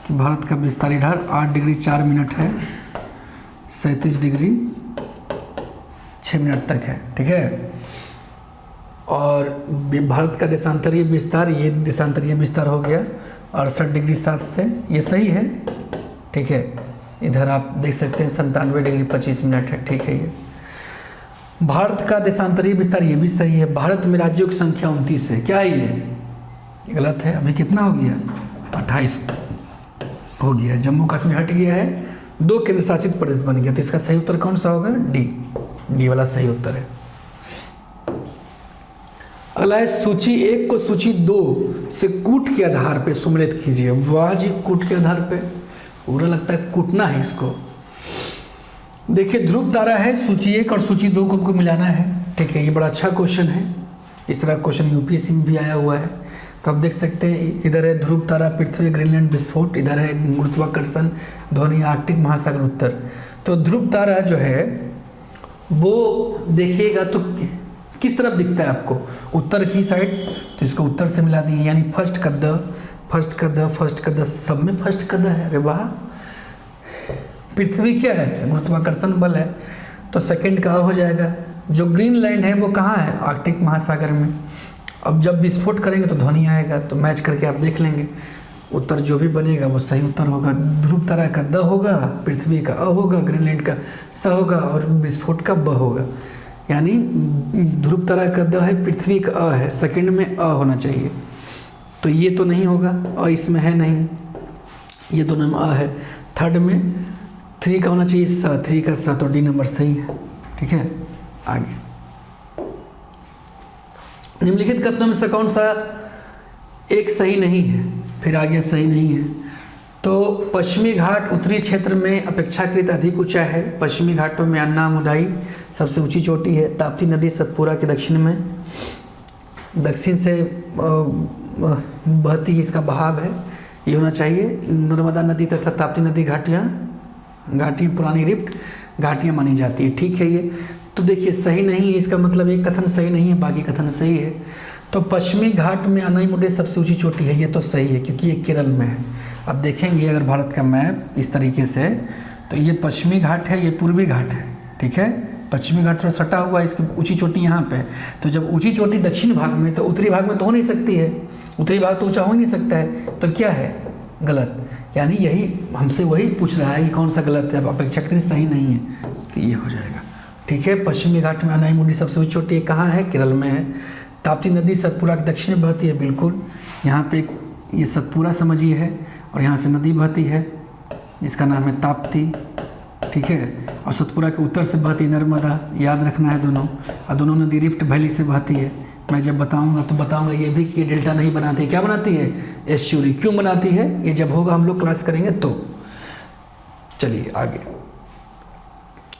कि भारत का विस्तार इधर 8 डिग्री 4 मिनट है, 37 डिग्री 6 मिनट तक है। ठीक है, और भारत का देशांतरीय विस्तार, ये देशांतरीय विस्तार हो गया 68 डिग्री 7 से, ये सही है। ठीक है, इधर आप देख सकते हैं 97 डिग्री 25 मिनट है। ठीक है, ये भारत का देशांतरीय विस्तार, ये भी सही है। भारत में राज्यों की संख्या 29 है। क्या है ये? गलत है। अभी कितना हो गया? 28 हो गया। जम्मू कश्मीर हट गया है, 2 केंद्र शासित प्रदेश बन गया। तो इसका सही उत्तर कौन सा होगा? डी वाला सही उत्तर है। अगला है सूची 1 को सूची 2 से कूट के आधार पे सम्मिलित कीजिए। वाह जी, कूट के आधार पे पूरा लगता है कूटना है इसको। देखिए, ध्रुव तारा है, सूची 1 और सूची 2 को हमको मिलाना है। ठीक है, ये बड़ा अच्छा क्वेश्चन है। इस तरह क्वेश्चन यूपीएससी में भी आया हुआ है। तो आप देख सकते हैं, इधर है ध्रुव तारा, पृथ्वी, ग्रीनलैंड, विस्फोट, इधर है गुरुत्वाकर्षण, ध्वनि, आर्कटिक महासागर, उत्तर। तो ध्रुव तारा जो है वो देखिएगा तो किस तरफ दिखता है आपको? उत्तर की साइड। तो इसको उत्तर से मिला दिए, यानी फर्स्ट का द सब में फर्स्ट का द है। अरे वाह, पृथ्वी क्या है? गुरुत्वाकर्षण बल है। तो सेकंड का हो जाएगा। जो ग्रीनलैंड है वो कहाँ है? आर्कटिक महासागर में। अब जब विस्फोट करेंगे तो ध्वनि आएगा, तो मैच करके आप देख लेंगे, उत्तर जो भी बनेगा वो सही उत्तर होगा। ध्रुव तारा का द होगा, पृथ्वी का अ होगा, ग्रीनलैंड का स होगा और विस्फोट का ब होगा। यानी ध्रुव तारा का द है, पृथ्वी का अ है, सेकंड में अ होना चाहिए, तो ये तो नहीं होगा, अ इसमें है नहीं, ये दोनों में अ है। थर्ड में 3 का होना चाहिए स, 3 का स, तो डी नंबर सही है। ठीक है, आगे निम्नलिखित कथनों में से कौन सा एक सही नहीं है? फिर आगे सही नहीं है। तो पश्चिमी घाट उत्तरी क्षेत्र में अपेक्षाकृत अधिक ऊंचा है। पश्चिमी घाटों में अन्नामुदाई सबसे ऊंची चोटी है। ताप्ती नदी सतपुरा के दक्षिण में, दक्षिण से बहती इसका बहाव है, ये होना चाहिए। नर्मदा नदी तथा ताप्ती नदी घाटियाँ पुरानी रिफ्ट घाटियाँ मानी जाती है। ठीक है, ये तो देखिए सही नहीं है, इसका मतलब एक कथन सही नहीं है, बाकी कथन सही है। तो पश्चिमी घाट में अनाईमुडी सबसे ऊंची चोटी है, ये तो सही है क्योंकि ये केरल में है। अब देखेंगे अगर भारत का मैप इस तरीके से, तो ये पश्चिमी घाट है, ये पूर्वी घाट है। ठीक है, पश्चिमी घाट थोड़ा सटा हुआ है, इसकी ऊंची चोटी यहाँ पे। तो जब ऊंची चोटी दक्षिण भाग में, तो उत्तरी भाग में तो हो नहीं सकती है, उत्तरी भाग तो ऊँचा हो नहीं सकता है, तो क्या है? गलत। यानी यही हमसे वही पूछ रहा है कि कौन सा गलत है। अब अपेक्षाकृत सही नहीं है, तो ये हो जाएगा। ठीक है, पश्चिमी घाट में अनाईमुडी सबसे ऊंची चोटी कहाँ है? केरल में है। ताप्ती नदी सतपुरा के दक्षिण में बहती है, बिल्कुल। यहाँ पे ये सतपुरा समझिए है और यहाँ से नदी बहती है, इसका नाम है ताप्ती। ठीक है, और सतपुरा के उत्तर से बहती नर्मदा, याद रखना है दोनों। और दोनों नदी रिफ्ट वैली से बहती है। मैं जब बताऊंगा तो बताऊंगा ये भी कि डेल्टा नहीं बनाती है। क्या बनाती है? एस्चुरी। क्यों बनाती है? ये जब होगा हम लोग क्लास करेंगे तो। चलिए आगे,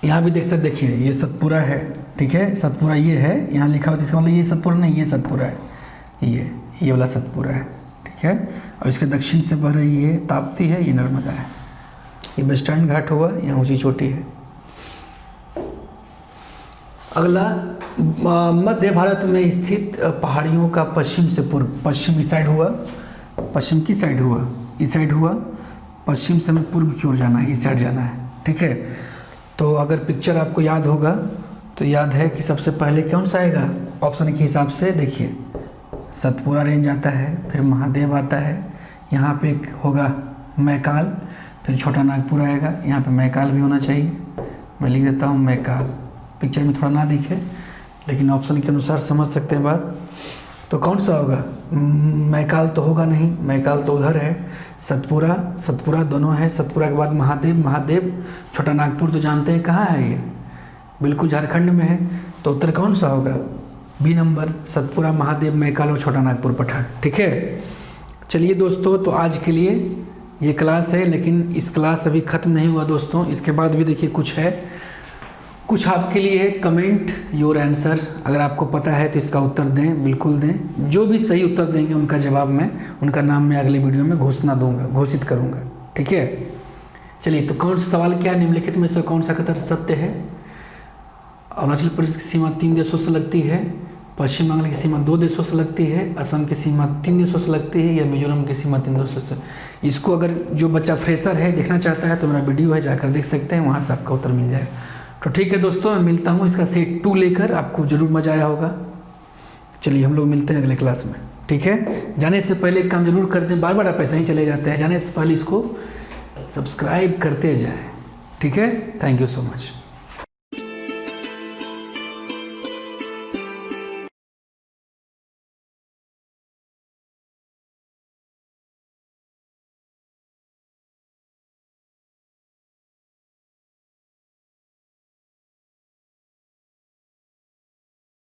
यहाँ भी देख सकते, देखिए ये सतपुरा है। ठीक है, सतपुरा ये है, यहाँ लिखा हुआ, इसका मतलब ये सतपुरा नहीं, ये सतपुरा है, ये वाला सतपुरा है। ठीक है, और इसके दक्षिण से बह रही है ताप्ती है, ये नर्मदा है। ये वेस्टर्न घाट हुआ, यहाँ ऊंची चोटी है। अगला, मध्य भारत में स्थित पहाड़ियों का पश्चिम से पूर्व, पश्चिम इस साइड हुआ, पश्चिम की साइड हुआ, इस साइड हुआ, पश्चिम से हमें पूर्व की ओर जाना है, इस साइड जाना है। ठीक है, तो अगर पिक्चर आपको याद होगा तो याद है कि सबसे पहले कौन सा आएगा? ऑप्शन के हिसाब से देखिए, सतपुरा रेंज आता है, फिर महादेव आता है, यहाँ पे एक होगा मैकाल, फिर छोटा नागपुर आएगा, यहाँ पे मैकाल भी होना चाहिए। मैं लिख देता हूँ मैकाल, पिक्चर में थोड़ा ना दिखे लेकिन ऑप्शन के अनुसार समझ सकते हैं बात। तो कौन सा होगा? मैकाल तो होगा नहीं, मैकाल तो उधर है। सतपुरा दोनों है। सतपुरा के बाद महादेव, छोटा नागपुर तो जानते हैं कहाँ है, ये बिल्कुल झारखंड में है। तो उत्तर कौन सा होगा? बी नंबर, सतपुरा, महादेव, मैकाल और छोटा नागपुर पठार। ठीक है, चलिए दोस्तों, तो आज के लिए ये क्लास है, लेकिन इस क्लास अभी ख़त्म नहीं हुआ दोस्तों। इसके बाद भी देखिए कुछ है, कुछ आपके लिए है। कमेंट योर आंसर, अगर आपको पता है तो इसका उत्तर दें, बिल्कुल दें। जो भी सही उत्तर देंगे उनका जवाब में, उनका नाम मैं अगले वीडियो में घोषित करूँगा। ठीक है, चलिए, तो कौन सा सवाल क्या है? निम्नलिखित में से कौन सा कथन सत्य है? अरुणाचल प्रदेश की सीमा 3 देशों से लगती है, पश्चिम बंगाल की सीमा 2 देशों से लगती है, असम की सीमा 3 देशों से लगती है, या मिजोरम की सीमा 3 देशों से। इसको अगर जो बच्चा फ्रेशर है देखना चाहता है तो मेरा वीडियो है, जाकर देख सकते हैं, वहाँ से आपका उत्तर मिल जाएगा। तो ठीक है दोस्तों, मैं मिलता हूँ इसका सेट 2 लेकर, आपको ज़रूर मज़ा आया होगा। चलिए हम लोग मिलते हैं अगले क्लास में। ठीक है, जाने से पहले एक काम जरूर कर दें, बार बार आप ऐसे ही चले जाते हैं, जाने से पहले इसको सब्सक्राइब करते जाएँ। ठीक है, थैंक यू सो मच।